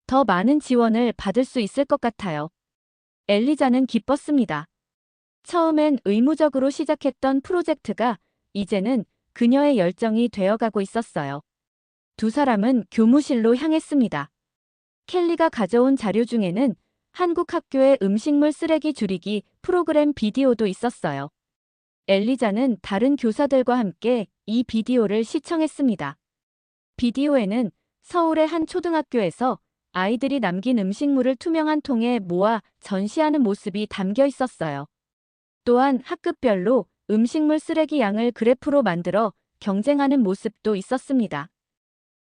더 많은 지원을 받을 수 있을 것 같아요. 엘리자는 기뻤습니다. 처음엔 의무적으로 시작했던 프로젝트가 이제는 그녀의 열정이 되어가고 있었어요. 두 사람은 교무실로 향했습니다. 켈리가 가져온 자료 중에는 한국 학교의 음식물 쓰레기 줄이기 프로그램 비디오도 있었어요. 엘리자는 다른 교사들과 함께 이 비디오를 시청했습니다. 비디오에는 서울의 한 초등학교에서 아이들이 남긴 음식물을 투명한 통에 모아 전시하는 모습이 담겨 있었어요. 또한 학급별로 음식물 쓰레기 양을 그래프로 만들어 경쟁하는 모습도 있었습니다.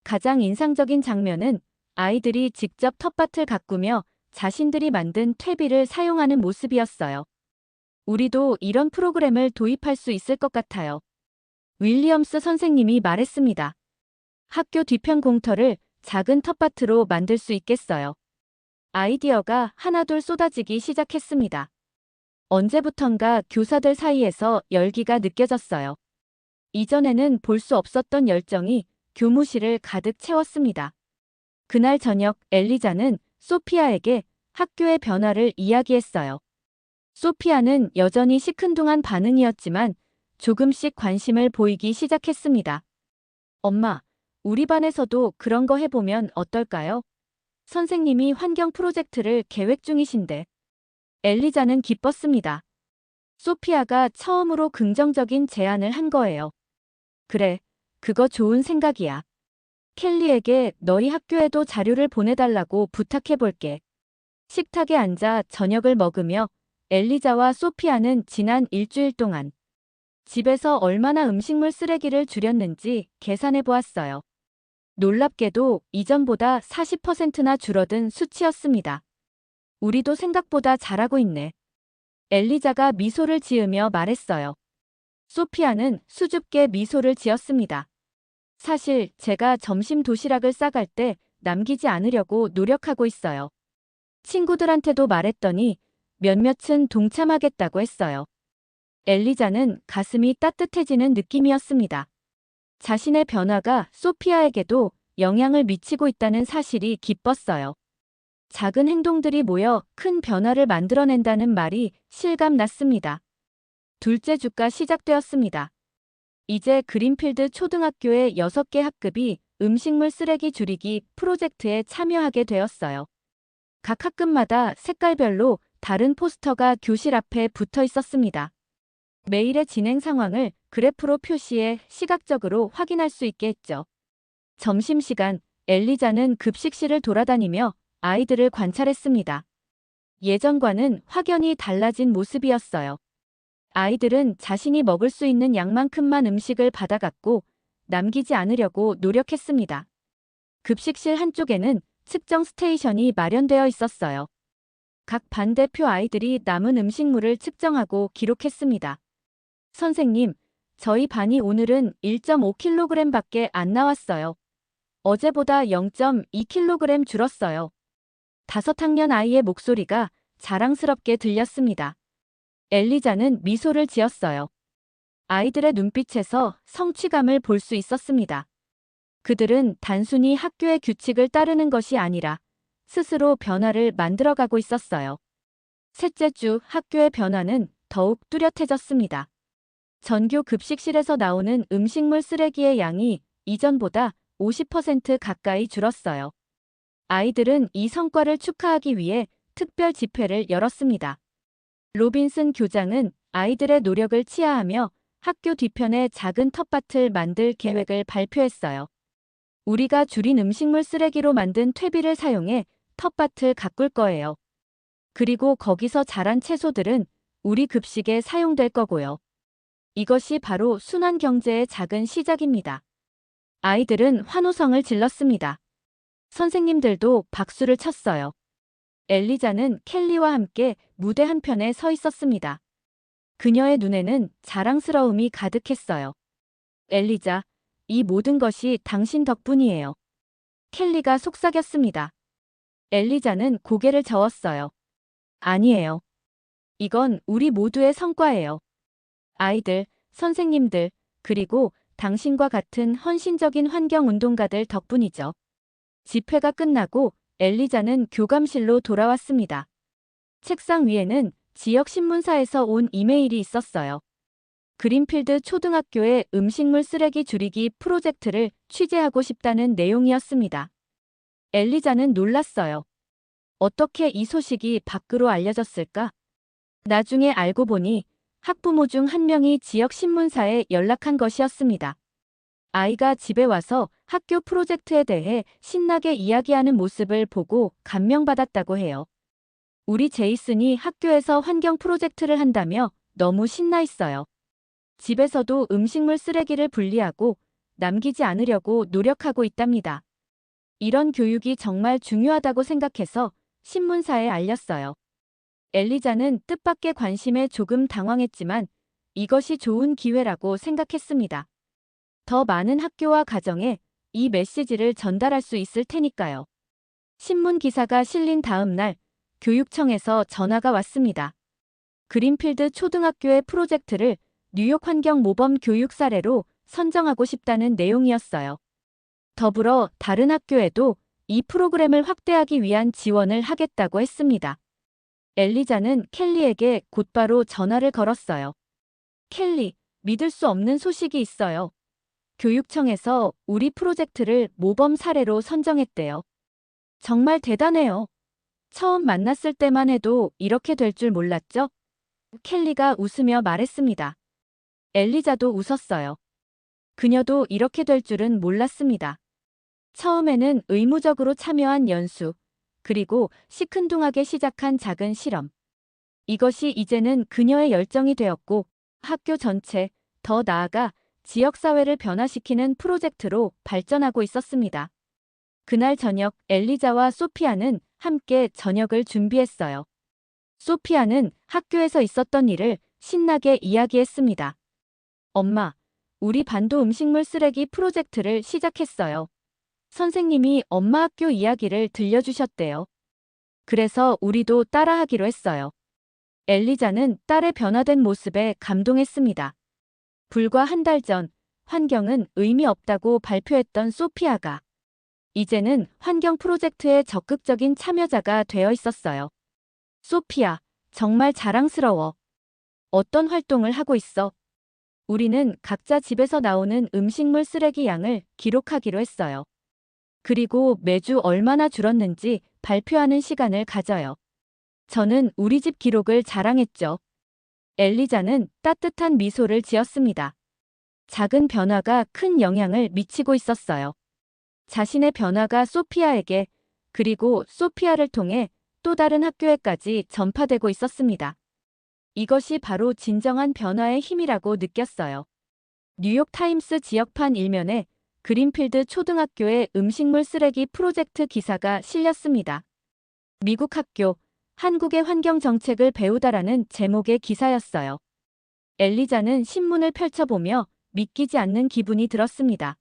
가장 인상적인 장면은 아이들이 직접 텃밭을 가꾸며 자신들이 만든 퇴비를 사용하는 모습이었어요. 우리도 이런 프로그램을 도입할 수 있을 것 같아요. 윌리엄스 선생님이 말했습니다. 학교 뒤편 공터를 작은 텃밭으로 만들 수 있겠어요. 아이디어가 하나둘 쏟아지기 시작했습니다. 언제부턴가 교사들 사이에서 열기가 느껴졌어요. 이전에는 볼 수 없었던 열정이 교무실을 가득 채웠습니다. 그날 저녁 엘리자는 소피아에게 학교의 변화를 이야기했어요. 소피아는 여전히 시큰둥한 반응이었지만 조금씩 관심을 보이기 시작했습니다. 엄마, 우리 반에서도 그런 거 해보면 어떨까요? 선생님이 환경 프로젝트를 계획 중이신데. 엘리자는 기뻤습니다. 소피아가 처음으로 긍정적인 제안을 한 거예요. 그래, 그거 좋은 생각이야. 켈리에게 너희 학교에도 자료를 보내달라고 부탁해볼게. 식탁에 앉아 저녁을 먹으며 엘리자와 소피아는 지난 일주일 동안 집에서 얼마나 음식물 쓰레기를 줄였는지 계산해 보았어요. 놀랍게도 이전보다 40%나 줄어든 수치였습니다. 우리도 생각보다 잘하고 있네. 엘리자가 미소를 지으며 말했어요. 소피아는 수줍게 미소를 지었습니다. 사실 제가 점심 도시락을 싸갈 때 남기지 않으려고 노력하고 있어요. 친구들한테도 말했더니 몇몇은 동참하겠다고 했어요. 엘리자는 가슴이 따뜻해지는 느낌이었습니다. 자신의 변화가 소피아에게도 영향을 미치고 있다는 사실이 기뻤어요. 작은 행동들이 모여 큰 변화를 만들어낸다는 말이 실감났습니다. 둘째 주가 시작되었습니다. 이제 그린필드 초등학교의 6개 학급이 음식물 쓰레기 줄이기 프로젝트에 참여하게 되었어요. 각 학급마다 색깔별로 다른 포스터가 교실 앞에 붙어 있었습니다. 매일의 진행 상황을 그래프로 표시해 시각적으로 확인할 수 있게 했죠. 점심시간, 엘리자는 급식실을 돌아다니며 아이들을 관찰했습니다. 예전과는 확연히 달라진 모습이었어요. 아이들은 자신이 먹을 수 있는 양만큼만 음식을 받아갔고 남기지 않으려고 노력했습니다. 급식실 한쪽에는 측정 스테이션이 마련되어 있었어요. 각 반대표 아이들이 남은 음식물을 측정하고 기록했습니다. 선생님, 저희 반이 오늘은 1.5kg 밖에 안 나왔어요. 어제보다 0.2kg 줄었어요. 5학년 아이의 목소리가 자랑스럽게 들렸습니다. 엘리자는 미소를 지었어요. 아이들의 눈빛에서 성취감을 볼 수 있었습니다. 그들은 단순히 학교의 규칙을 따르는 것이 아니라 스스로 변화를 만들어가고 있었어요. 셋째 주 학교의 변화는 더욱 뚜렷해졌습니다. 전교 급식실에서 나오는 음식물 쓰레기의 양이 이전보다 50% 가까이 줄었어요. 아이들은 이 성과를 축하하기 위해 특별 집회를 열었습니다. 로빈슨 교장은 아이들의 노력을 치하하며 학교 뒤편에 작은 텃밭을 만들 계획을 발표했어요. 우리가 줄인 음식물 쓰레기로 만든 퇴비를 사용해 텃밭을 가꿀 거예요. 그리고 거기서 자란 채소들은 우리 급식에 사용될 거고요. 이것이 바로 순환 경제의 작은 시작입니다. 아이들은 환호성을 질렀습니다. 선생님들도 박수를 쳤어요. 엘리자는 켈리와 함께 무대 한편에 서 있었습니다. 그녀의 눈에는 자랑스러움이 가득했어요. 엘리자, 이 모든 것이 당신 덕분이에요. 켈리가 속삭였습니다. 엘리자는 고개를 저었어요. 아니에요. 이건 우리 모두의 성과예요. 아이들, 선생님들, 그리고 당신과 같은 헌신적인 환경운동가들 덕분이죠. 집회가 끝나고 엘리자는 교감실로 돌아왔습니다. 책상 위에는 지역 신문사에서 온 이메일이 있었어요. 그린필드 초등학교의 음식물 쓰레기 줄이기 프로젝트를 취재하고 싶다는 내용이었습니다. 엘리자는 놀랐어요. 어떻게 이 소식이 밖으로 알려졌을까? 나중에 알고 보니 학부모 중 한 명이 지역 신문사에 연락한 것이었습니다. 아이가 집에 와서 학교 프로젝트에 대해 신나게 이야기하는 모습을 보고 감명받았다고 해요. 우리 제이슨이 학교에서 환경 프로젝트를 한다며 너무 신나 있어요. 집에서도 음식물 쓰레기를 분리하고 남기지 않으려고 노력하고 있답니다. 이런 교육이 정말 중요하다고 생각해서 신문사에 알렸어요. 엘리자는 뜻밖의 관심에 조금 당황했지만 이것이 좋은 기회라고 생각했습니다. 더 많은 학교와 가정에 이 메시지를 전달할 수 있을 테니까요. 신문 기사가 실린 다음 날 교육청에서 전화가 왔습니다. 그린필드 초등학교의 프로젝트를 뉴욕 환경 모범 교육 사례로 선정하고 싶다는 내용이었어요. 더불어 다른 학교에도 이 프로그램을 확대하기 위한 지원을 하겠다고 했습니다. 엘리자는 켈리에게 곧바로 전화를 걸었어요. 켈리, 믿을 수 없는 소식이 있어요. 교육청에서 우리 프로젝트를 모범 사례로 선정했대요. 정말 대단해요. 처음 만났을 때만 해도 이렇게 될 줄 몰랐죠? 켈리가 웃으며 말했습니다. 엘리자도 웃었어요. 그녀도 이렇게 될 줄은 몰랐습니다. 처음에는 의무적으로 참여한 연수, 그리고 시큰둥하게 시작한 작은 실험. 이것이 이제는 그녀의 열정이 되었고 학교 전체, 더 나아가 지역사회를 변화시키는 프로젝트로 발전하고 있었습니다. 그날 저녁 엘리자와 소피아는 함께 저녁을 준비했어요. 소피아는 학교에서 있었던 일을 신나게 이야기했습니다. 엄마, 우리 반도 음식물 쓰레기 프로젝트를 시작했어요. 선생님이 엄마 학교 이야기를 들려주셨대요. 그래서 우리도 따라하기로 했어요. 엘리자는 딸의 변화된 모습에 감동했습니다. 불과 한 달 전, 환경은 의미 없다고 발표했던 소피아가 이제는 환경 프로젝트의 적극적인 참여자가 되어 있었어요. 소피아, 정말 자랑스러워. 어떤 활동을 하고 있어? 우리는 각자 집에서 나오는 음식물 쓰레기 양을 기록하기로 했어요. 그리고 매주 얼마나 줄었는지 발표하는 시간을 가져요. 저는 우리 집 기록을 자랑했죠. 엘리자는 따뜻한 미소를 지었습니다. 작은 변화가 큰 영향을 미치고 있었어요. 자신의 변화가 소피아에게, 그리고 소피아를 통해 또 다른 학교에까지 전파되고 있었습니다. 이것이 바로 진정한 변화의 힘이라고 느꼈어요. 뉴욕 타임스 지역판 일면에 그린필드 초등학교의 음식물 쓰레기 프로젝트 기사가 실렸습니다. 미국 학교, 한국의 환경 정책을 배우다라는 제목의 기사였어요. 엘리자는 신문을 펼쳐보며 믿기지 않는 기분이 들었습니다.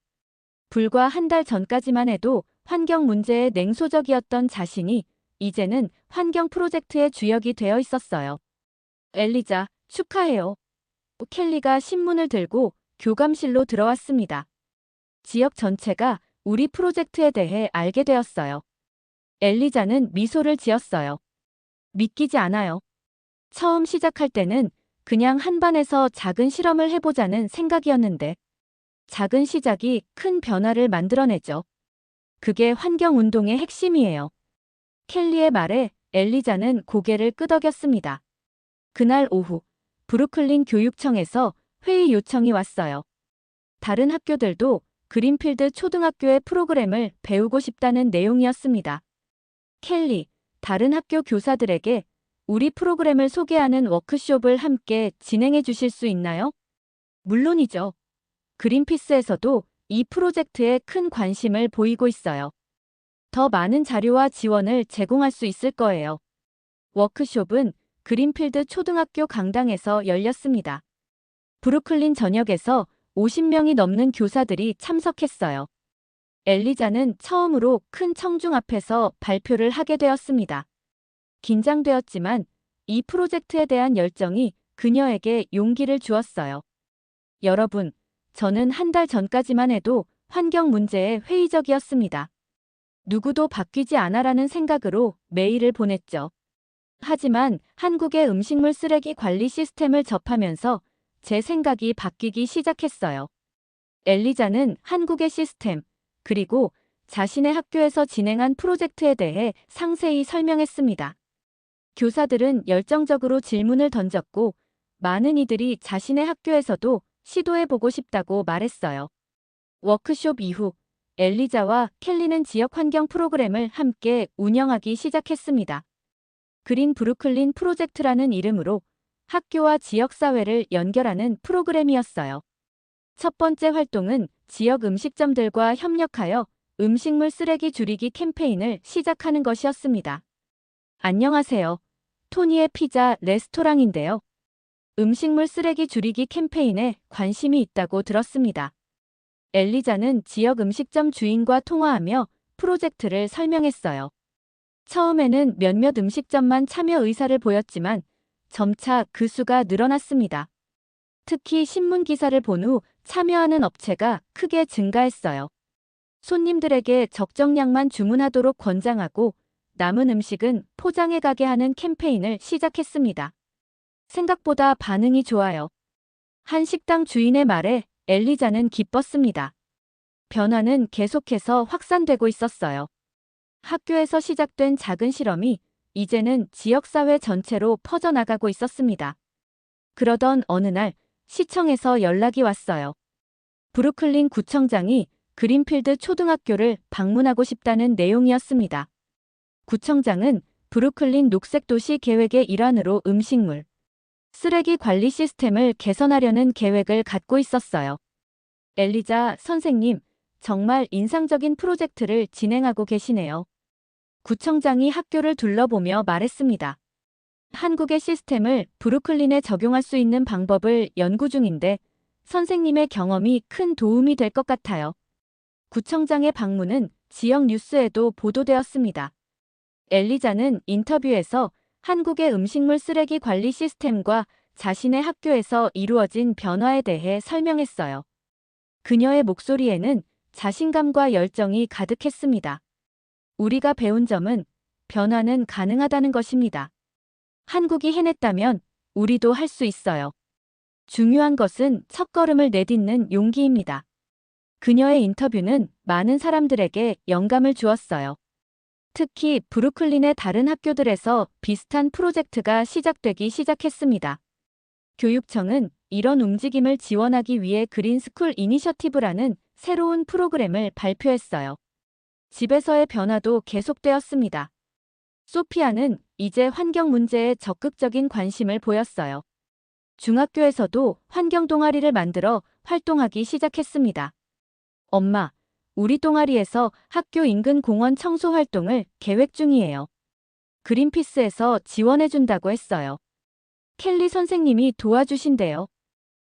불과 한 달 전까지만 해도 환경 문제에 냉소적이었던 자신이 이제는 환경 프로젝트의 주역이 되어 있었어요. 엘리자, 축하해요. 켈리가 신문을 들고 교감실로 들어왔습니다. 지역 전체가 우리 프로젝트에 대해 알게 되었어요. 엘리자는 미소를 지었어요. 믿기지 않아요. 처음 시작할 때는 그냥 한 반에서 작은 실험을 해보자는 생각이었는데 작은 시작이 큰 변화를 만들어내죠. 그게 환경운동의 핵심이에요. 켈리의 말에 엘리자는 고개를 끄덕였습니다. 그날 오후 브루클린 교육청에서 회의 요청이 왔어요. 다른 학교들도 그린필드 초등학교의 프로그램을 배우고 싶다는 내용이었습니다. 켈리, 다른 학교 교사들에게 우리 프로그램을 소개하는 워크숍을 함께 진행해 주실 수 있나요? 물론이죠. 그린피스에서도 이 프로젝트에 큰 관심을 보이고 있어요. 더 많은 자료와 지원을 제공할 수 있을 거예요. 워크숍은 그린필드 초등학교 강당에서 열렸습니다. 브루클린 전역에서 50명이 넘는 교사들이 참석했어요. 엘리자는 처음으로 큰 청중 앞에서 발표를 하게 되었습니다. 긴장되었지만 이 프로젝트에 대한 열정이 그녀에게 용기를 주었어요. 여러분, 저는 한 달 전까지만 해도 환경 문제에 회의적이었습니다. 누구도 바뀌지 않아라는 생각으로 메일을 보냈죠. 하지만 한국의 음식물 쓰레기 관리 시스템을 접하면서 제 생각이 바뀌기 시작했어요. 엘리자는 한국의 시스템, 그리고 자신의 학교에서 진행한 프로젝트에 대해 상세히 설명했습니다. 교사들은 열정적으로 질문을 던졌고 많은 이들이 자신의 학교에서도 시도해보고 싶다고 말했어요. 워크숍 이후 엘리자와 켈리는 지역 환경 프로그램을 함께 운영하기 시작했습니다. 그린 브루클린 프로젝트라는 이름으로 학교와 지역사회를 연결하는 프로그램이었어요. 첫 번째 활동은 지역 음식점들과 협력하여 음식물 쓰레기 줄이기 캠페인을 시작하는 것이었습니다. 안녕하세요. 토니의 피자 레스토랑인데요. 음식물 쓰레기 줄이기 캠페인에 관심이 있다고 들었습니다. 엘리자는 지역 음식점 주인과 통화하며 프로젝트를 설명했어요. 처음에는 몇몇 음식점만 참여 의사를 보였지만 점차 그 수가 늘어났습니다. 특히 신문 기사를 본 후 참여하는 업체가 크게 증가했어요. 손님들에게 적정량만 주문하도록 권장하고 남은 음식은 포장해 가게 하는 캠페인을 시작했습니다. 생각보다 반응이 좋아요. 한 식당 주인의 말에 엘리자는 기뻤습니다. 변화는 계속해서 확산되고 있었어요. 학교에서 시작된 작은 실험이 이제는 지역사회 전체로 퍼져나가고 있었습니다. 그러던 어느 날 시청에서 연락이 왔어요. 브루클린 구청장이 그린필드 초등학교를 방문하고 싶다는 내용이었습니다. 구청장은 브루클린 녹색도시 계획의 일환으로 음식물, 쓰레기 관리 시스템을 개선하려는 계획을 갖고 있었어요. 엘리자 선생님, 정말 인상적인 프로젝트를 진행하고 계시네요. 구청장이 학교를 둘러보며 말했습니다. 한국의 시스템을 브루클린에 적용할 수 있는 방법을 연구 중인데 선생님의 경험이 큰 도움이 될 것 같아요. 구청장의 방문은 지역 뉴스에도 보도되었습니다. 엘리자는 인터뷰에서 한국의 음식물 쓰레기 관리 시스템과 자신의 학교에서 이루어진 변화에 대해 설명했어요. 그녀의 목소리에는 자신감과 열정이 가득했습니다. 우리가 배운 점은 변화는 가능하다는 것입니다. 한국이 해냈다면 우리도 할 수 있어요. 중요한 것은 첫걸음을 내딛는 용기입니다. 그녀의 인터뷰는 많은 사람들에게 영감을 주었어요. 특히 브루클린의 다른 학교들에서 비슷한 프로젝트가 시작했습니다. 교육청은 이런 움직임을 지원하기 위해 그린스쿨 이니셔티브라는 새로운 프로그램을 발표했어요. 집에서의 변화도 계속되었습니다. 소피아는 이제 환경 문제에 적극적인 관심을 보였어요. 중학교에서도 환경 동아리를 만들어 활동하기 시작했습니다. 엄마, 우리 동아리에서 학교 인근 공원 청소 활동을 계획 중이에요. 그린피스에서 지원해준다고 했어요. 켈리 선생님이 도와주신대요.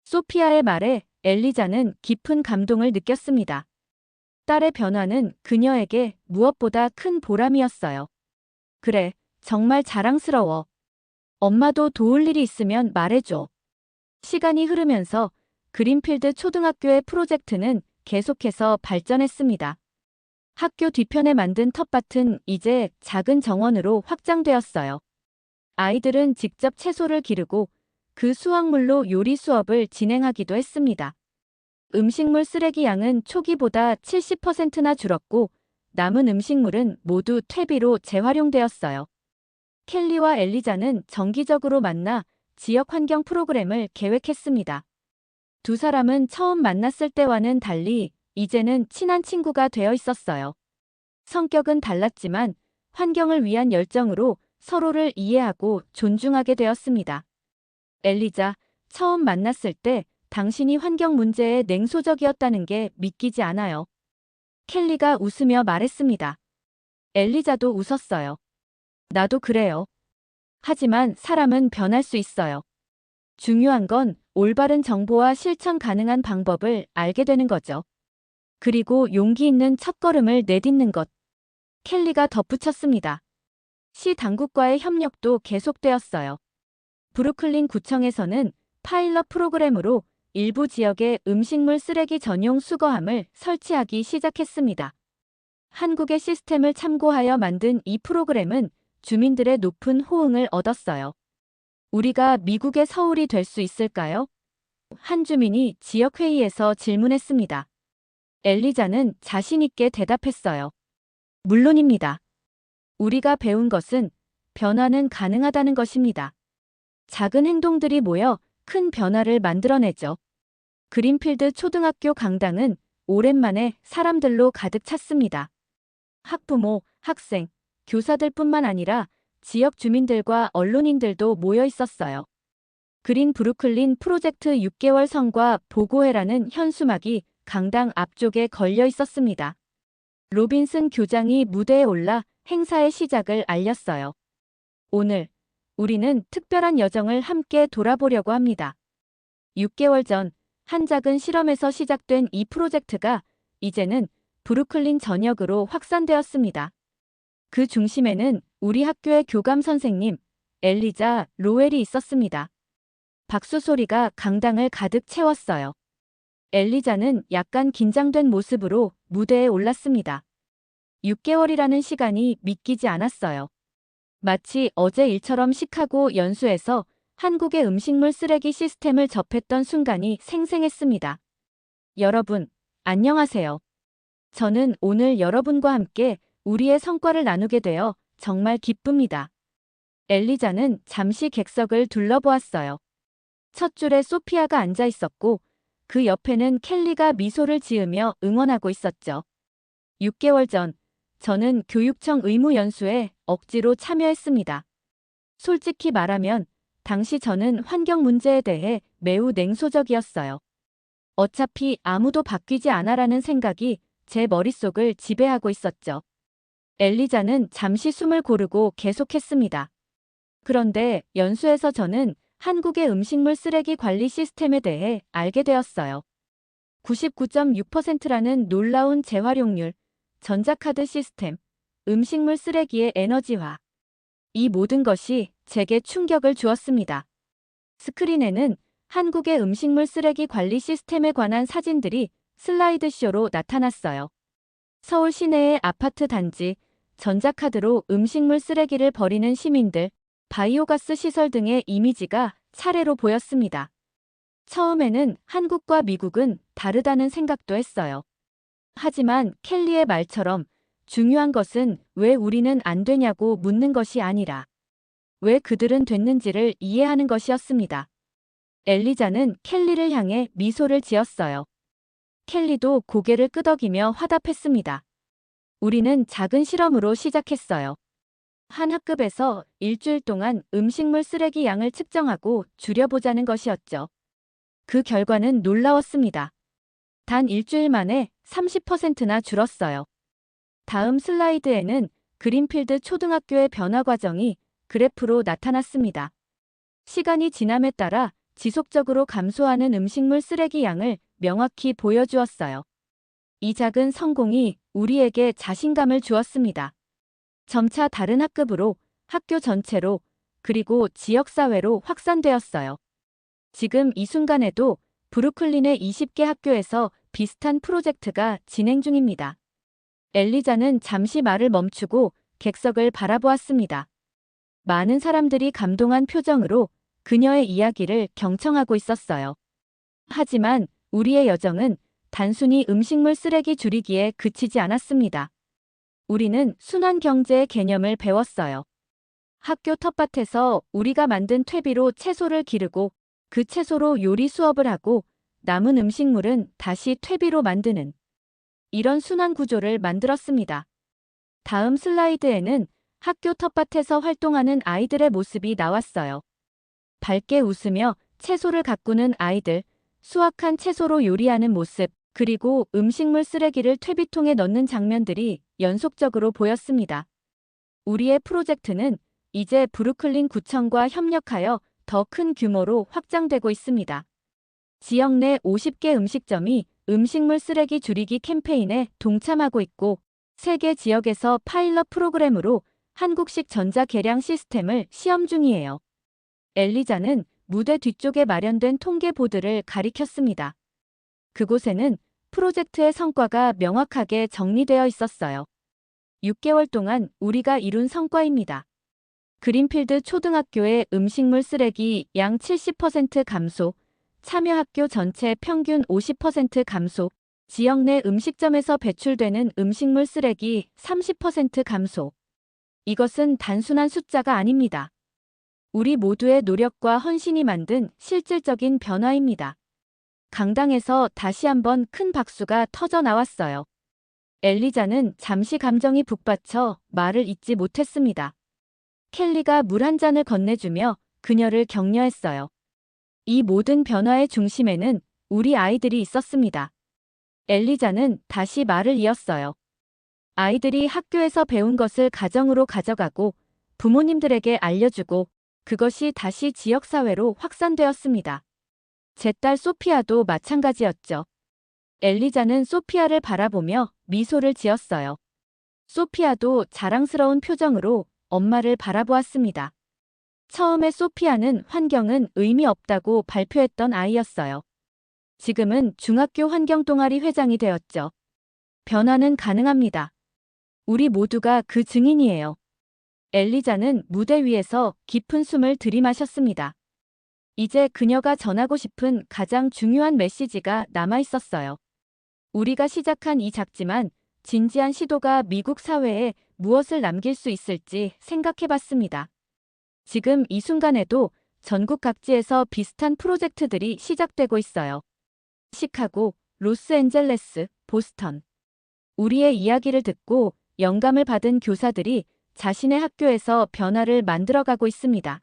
소피아의 말에 엘리자는 깊은 감동을 느꼈습니다. 딸의 변화는 그녀에게 무엇보다 큰 보람이었어요. 그래, 정말 자랑스러워. 엄마도 도울 일이 있으면 말해줘. 시간이 흐르면서 그린필드 초등학교의 프로젝트는 계속해서 발전했습니다. 학교 뒤편에 만든 텃밭은 이제 작은 정원으로 확장되었어요. 아이들은 직접 채소를 기르고 그 수확물로 요리 수업을 진행하기도 했습니다. 음식물 쓰레기 양은 초기보다 70%나 줄었고 남은 음식물은 모두 퇴비로 재활용되었어요. 켈리와 엘리자는 정기적으로 만나 지역 환경 프로그램을 계획했습니다. 두 사람은 처음 만났을 때와는 달리 이제는 친한 친구가 되어 있었어요. 성격은 달랐지만 환경을 위한 열정으로 서로를 이해하고 존중하게 되었습니다. 엘리자, 처음 만났을 때 당신이 환경 문제에 냉소적이었다는 게 믿기지 않아요. 켈리가 웃으며 말했습니다. 엘리자도 웃었어요. 나도 그래요. 하지만 사람은 변할 수 있어요. 중요한 건 올바른 정보와 실천 가능한 방법을 알게 되는 거죠. 그리고 용기 있는 첫걸음을 내딛는 것. 켈리가 덧붙였습니다. 시 당국과의 협력도 계속되었어요. 브루클린 구청에서는 파일럿 프로그램으로 일부 지역에 음식물 쓰레기 전용 수거함을 설치하기 시작했습니다. 한국의 시스템을 참고하여 만든 이 프로그램은 주민들의 높은 호응을 얻었어요. 우리가 미국의 서울이 될 수 있을까요? 한 주민이 지역회의에서 질문했습니다. 엘리자는 자신 있게 대답했어요. 물론입니다. 우리가 배운 것은 변화는 가능하다는 것입니다. 작은 행동들이 모여 큰 변화를 만들어내죠. 그린필드 초등학교 강당은 오랜만에 사람들로 가득 찼습니다. 학부모, 학생, 교사들뿐만 아니라 지역 주민들과 언론인들도 모여 있었어요. 그린 브루클린 프로젝트 6개월 성과 보고회라는 현수막이 강당 앞쪽에 걸려 있었습니다. 로빈슨 교장이 무대에 올라 행사의 시작을 알렸어요. 오늘 우리는 특별한 여정을 함께 돌아보려고 합니다. 6개월 전 한 작은 실험에서 시작된 이 프로젝트가 이제는 브루클린 전역으로 확산되었습니다. 그 중심에는 우리 학교의 교감 선생님, 엘리자 로웰이 있었습니다. 박수 소리가 강당을 가득 채웠어요. 엘리자는 약간 긴장된 모습으로 무대에 올랐습니다. 6개월이라는 시간이 믿기지 않았어요. 마치 어제 일처럼 시카고 연수에서 한국의 음식물 쓰레기 시스템을 접했던 순간이 생생했습니다. 여러분, 안녕하세요. 저는 오늘 여러분과 함께 우리의 성과를 나누게 되어 정말 기쁩니다. 엘리자는 잠시 객석을 둘러보았어요. 첫 줄에 소피아가 앉아 있었고 그 옆에는 켈리가 미소를 지으며 응원하고 있었죠. 6개월 전, 저는 교육청 의무연수에 억지로 참여했습니다. 솔직히 말하면 당시 저는 환경 문제에 대해 매우 냉소적이었어요. 어차피 아무도 바뀌지 않아라는 생각이 제 머릿속을 지배하고 있었죠. 엘리자는 잠시 숨을 고르고 계속했습니다. 그런데 연수에서 저는 한국의 음식물 쓰레기 관리 시스템에 대해 알게 되었어요. 99.6%라는 놀라운 재활용률, 전자카드 시스템, 음식물 쓰레기의 에너지화. 이 모든 것이 제게 충격을 주었습니다. 스크린에는 한국의 음식물 쓰레기 관리 시스템에 관한 사진들이 슬라이드쇼로 나타났어요. 서울 시내의 아파트 단지, 전자카드로 음식물 쓰레기를 버리는 시민들, 바이오가스 시설 등의 이미지가 차례로 보였습니다. 처음에는 한국과 미국은 다르다는 생각도 했어요. 하지만 켈리의 말처럼 중요한 것은 왜 우리는 안 되냐고 묻는 것이 아니라 왜 그들은 됐는지를 이해하는 것이었습니다. 엘리자는 켈리를 향해 미소를 지었어요. 켈리도 고개를 끄덕이며 화답했습니다. 우리는 작은 실험으로 시작했어요. 한 학급에서 일주일 동안 음식물 쓰레기 양을 측정하고 줄여보자는 것이었죠. 그 결과는 놀라웠습니다. 단 일주일 만에 30%나 줄었어요. 다음 슬라이드에는 그린필드 초등학교의 변화 과정이 그래프로 나타났습니다. 시간이 지남에 따라 지속적으로 감소하는 음식물 쓰레기 양을 명확히 보여주었어요. 이 작은 성공이 우리에게 자신감을 주었습니다. 점차 다른 학급으로, 학교 전체로, 그리고 지역사회로 확산되었어요. 지금 이 순간에도 브루클린의 20개 학교에서 비슷한 프로젝트가 진행 중입니다. 엘리자는 잠시 말을 멈추고 객석을 바라보았습니다. 많은 사람들이 감동한 표정으로 그녀의 이야기를 경청하고 있었어요. 하지만 우리의 여정은 단순히 음식물 쓰레기 줄이기에 그치지 않았습니다. 우리는 순환 경제의 개념을 배웠어요. 학교 텃밭에서 우리가 만든 퇴비로 채소를 기르고 그 채소로 요리 수업을 하고 남은 음식물은 다시 퇴비로 만드는 이런 순환 구조를 만들었습니다. 다음 슬라이드에는 학교 텃밭에서 활동하는 아이들의 모습이 나왔어요. 밝게 웃으며 채소를 가꾸는 아이들, 수확한 채소로 요리하는 모습, 그리고 음식물 쓰레기를 퇴비통에 넣는 장면들이 연속적으로 보였습니다. 우리의 프로젝트는 이제 브루클린 구청과 협력하여 더 큰 규모로 확장되고 있습니다. 지역 내 50개 음식점이 음식물 쓰레기 줄이기 캠페인에 동참하고 있고, 3개 지역에서 파일럿 프로그램으로 한국식 전자 계량 시스템을 시험 중이에요. 엘리자는 무대 뒤쪽에 마련된 통계 보드를 가리켰습니다. 그곳에는 프로젝트의 성과가 명확하게 정리되어 있었어요. 6개월 동안 우리가 이룬 성과입니다. 그린필드 초등학교의 음식물 쓰레기 양 70% 감소, 참여학교 전체 평균 50% 감소, 지역 내 음식점에서 배출되는 음식물 쓰레기 30% 감소. 이것은 단순한 숫자가 아닙니다. 우리 모두의 노력과 헌신이 만든 실질적인 변화입니다. 강당에서 다시 한번 큰 박수가 터져 나왔어요. 엘리자는 잠시 감정이 북받쳐 말을 잇지 못했습니다. 켈리가 물 한 잔을 건네주며 그녀를 격려했어요. 이 모든 변화의 중심에는 우리 아이들이 있었습니다. 엘리자는 다시 말을 이었어요. 아이들이 학교에서 배운 것을 가정으로 가져가고 부모님들에게 알려주고 그것이 다시 지역사회로 확산되었습니다. 제 딸 소피아도 마찬가지였죠. 엘리자는 소피아를 바라보며 미소를 지었어요. 소피아도 자랑스러운 표정으로 엄마를 바라보았습니다. 처음에 소피아는 환경은 의미 없다고 발표했던 아이였어요. 지금은 중학교 환경동아리 회장이 되었죠. 변화는 가능합니다. 우리 모두가 그 증인이에요. 엘리자는 무대 위에서 깊은 숨을 들이마셨습니다. 이제 그녀가 전하고 싶은 가장 중요한 메시지가 남아 있었어요. 우리가 시작한 이 작지만 진지한 시도가 미국 사회에 무엇을 남길 수 있을지 생각해 봤습니다. 지금 이 순간에도 전국 각지에서 비슷한 프로젝트들이 시작되고 있어요. 시카고, 로스앤젤레스, 보스턴. 우리의 이야기를 듣고 영감을 받은 교사들이 자신의 학교에서 변화를 만들어가고 있습니다.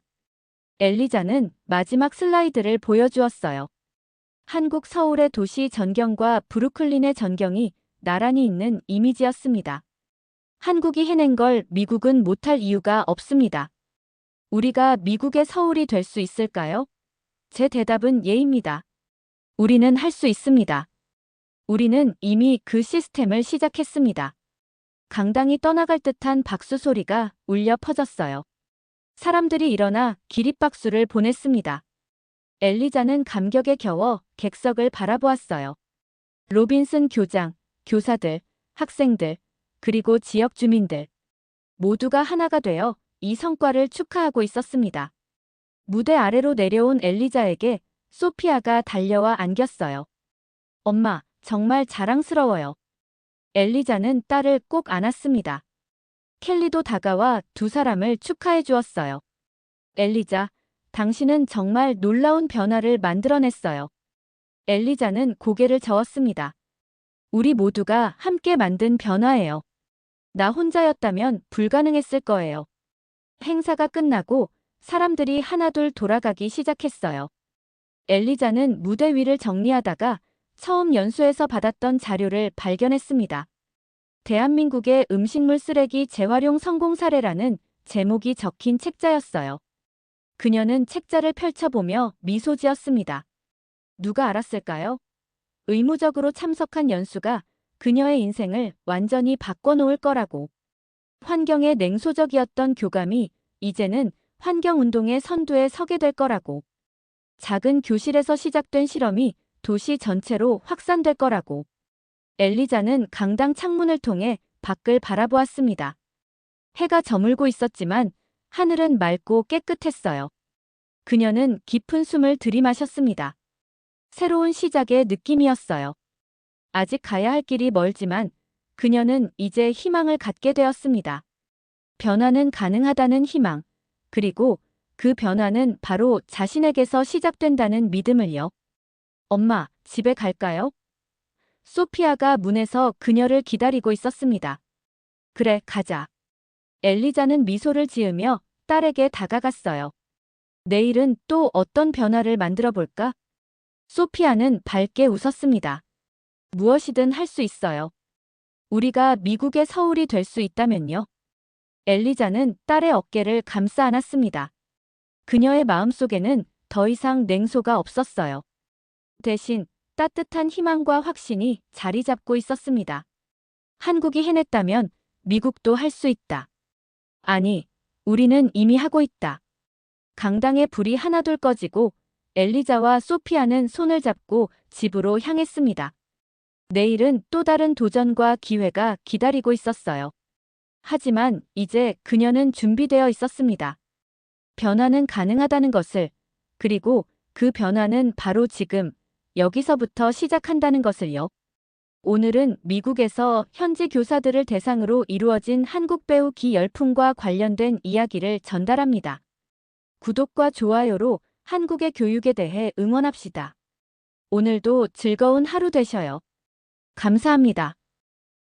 엘리자는 마지막 슬라이드를 보여주었어요. 한국 서울의 도시 전경과 브루클린의 전경이 나란히 있는 이미지였습니다. 한국이 해낸 걸 미국은 못할 이유가 없습니다. 우리가 미국의 서울이 될 수 있을까요? 제 대답은 예입니다. 우리는 할 수 있습니다. 우리는 이미 그 시스템을 시작했습니다. 강당이 떠나갈 듯한 박수 소리가 울려 퍼졌어요. 사람들이 일어나 기립박수를 보냈습니다. 엘리자는 감격에 겨워 객석을 바라보았어요. 로빈슨 교장, 교사들, 학생들, 그리고 지역 주민들 모두가 하나가 되어 이 성과를 축하하고 있었습니다. 무대 아래로 내려온 엘리자에게 소피아가 달려와 안겼어요. 엄마, 정말 자랑스러워요. 엘리자는 딸을 꼭 안았습니다. 켈리도 다가와 두 사람을 축하해 주었어요. 엘리자, 당신은 정말 놀라운 변화를 만들어냈어요. 엘리자는 고개를 저었습니다. 우리 모두가 함께 만든 변화예요. 나 혼자였다면 불가능했을 거예요. 행사가 끝나고 사람들이 하나둘 돌아가기 시작했어요. 엘리자는 무대 위를 정리하다가 처음 연수에서 받았던 자료를 발견했습니다. 대한민국의 음식물 쓰레기 재활용 성공 사례라는 제목이 적힌 책자였어요. 그녀는 책자를 펼쳐보며 미소 지었습니다. 누가 알았을까요? 의무적으로 참석한 연수가 그녀의 인생을 완전히 바꿔놓을 거라고. 환경에 냉소적이었던 교감이 이제는 환경운동의 선두에 서게 될 거라고. 작은 교실에서 시작된 실험이 도시 전체로 확산될 거라고. 엘리자는 강당 창문을 통해 밖을 바라보았습니다. 해가 저물고 있었지만 하늘은 맑고 깨끗했어요. 그녀는 깊은 숨을 들이마셨습니다. 새로운 시작의 느낌이었어요. 아직 가야 할 길이 멀지만 그녀는 이제 희망을 갖게 되었습니다. 변화는 가능하다는 희망, 그리고 그 변화는 바로 자신에게서 시작된다는 믿음을요. 엄마, 집에 갈까요? 소피아가 문에서 그녀를 기다리고 있었습니다. 그래, 가자. 엘리자는 미소를 지으며 딸에게 다가갔어요. 내일은 또 어떤 변화를 만들어 볼까? 소피아는 밝게 웃었습니다. 무엇이든 할 수 있어요. 우리가 미국의 서울이 될 수 있다면요. 엘리자는 딸의 어깨를 감싸 안았습니다. 그녀의 마음속에는 더 이상 냉소가 없었어요. 대신 따뜻한 희망과 확신이 자리 잡고 있었습니다. 한국이 해냈다면 미국도 할 수 있다. 아니, 우리는 이미 하고 있다. 강당의 불이 하나둘 꺼지고 엘리자와 소피아는 손을 잡고 집으로 향했습니다. 내일은 또 다른 도전과 기회가 기다리고 있었어요. 하지만 이제 그녀는 준비되어 있었습니다. 변화는 가능하다는 것을, 그리고 그 변화는 바로 지금, 여기서부터 시작한다는 것을요. 오늘은 미국에서 현지 교사들을 대상으로 이루어진 한국 배우기 열풍과 관련된 이야기를 전달합니다. 구독과 좋아요로 한국의 교육에 대해 응원합시다. 오늘도 즐거운 하루 되셔요. 감사합니다.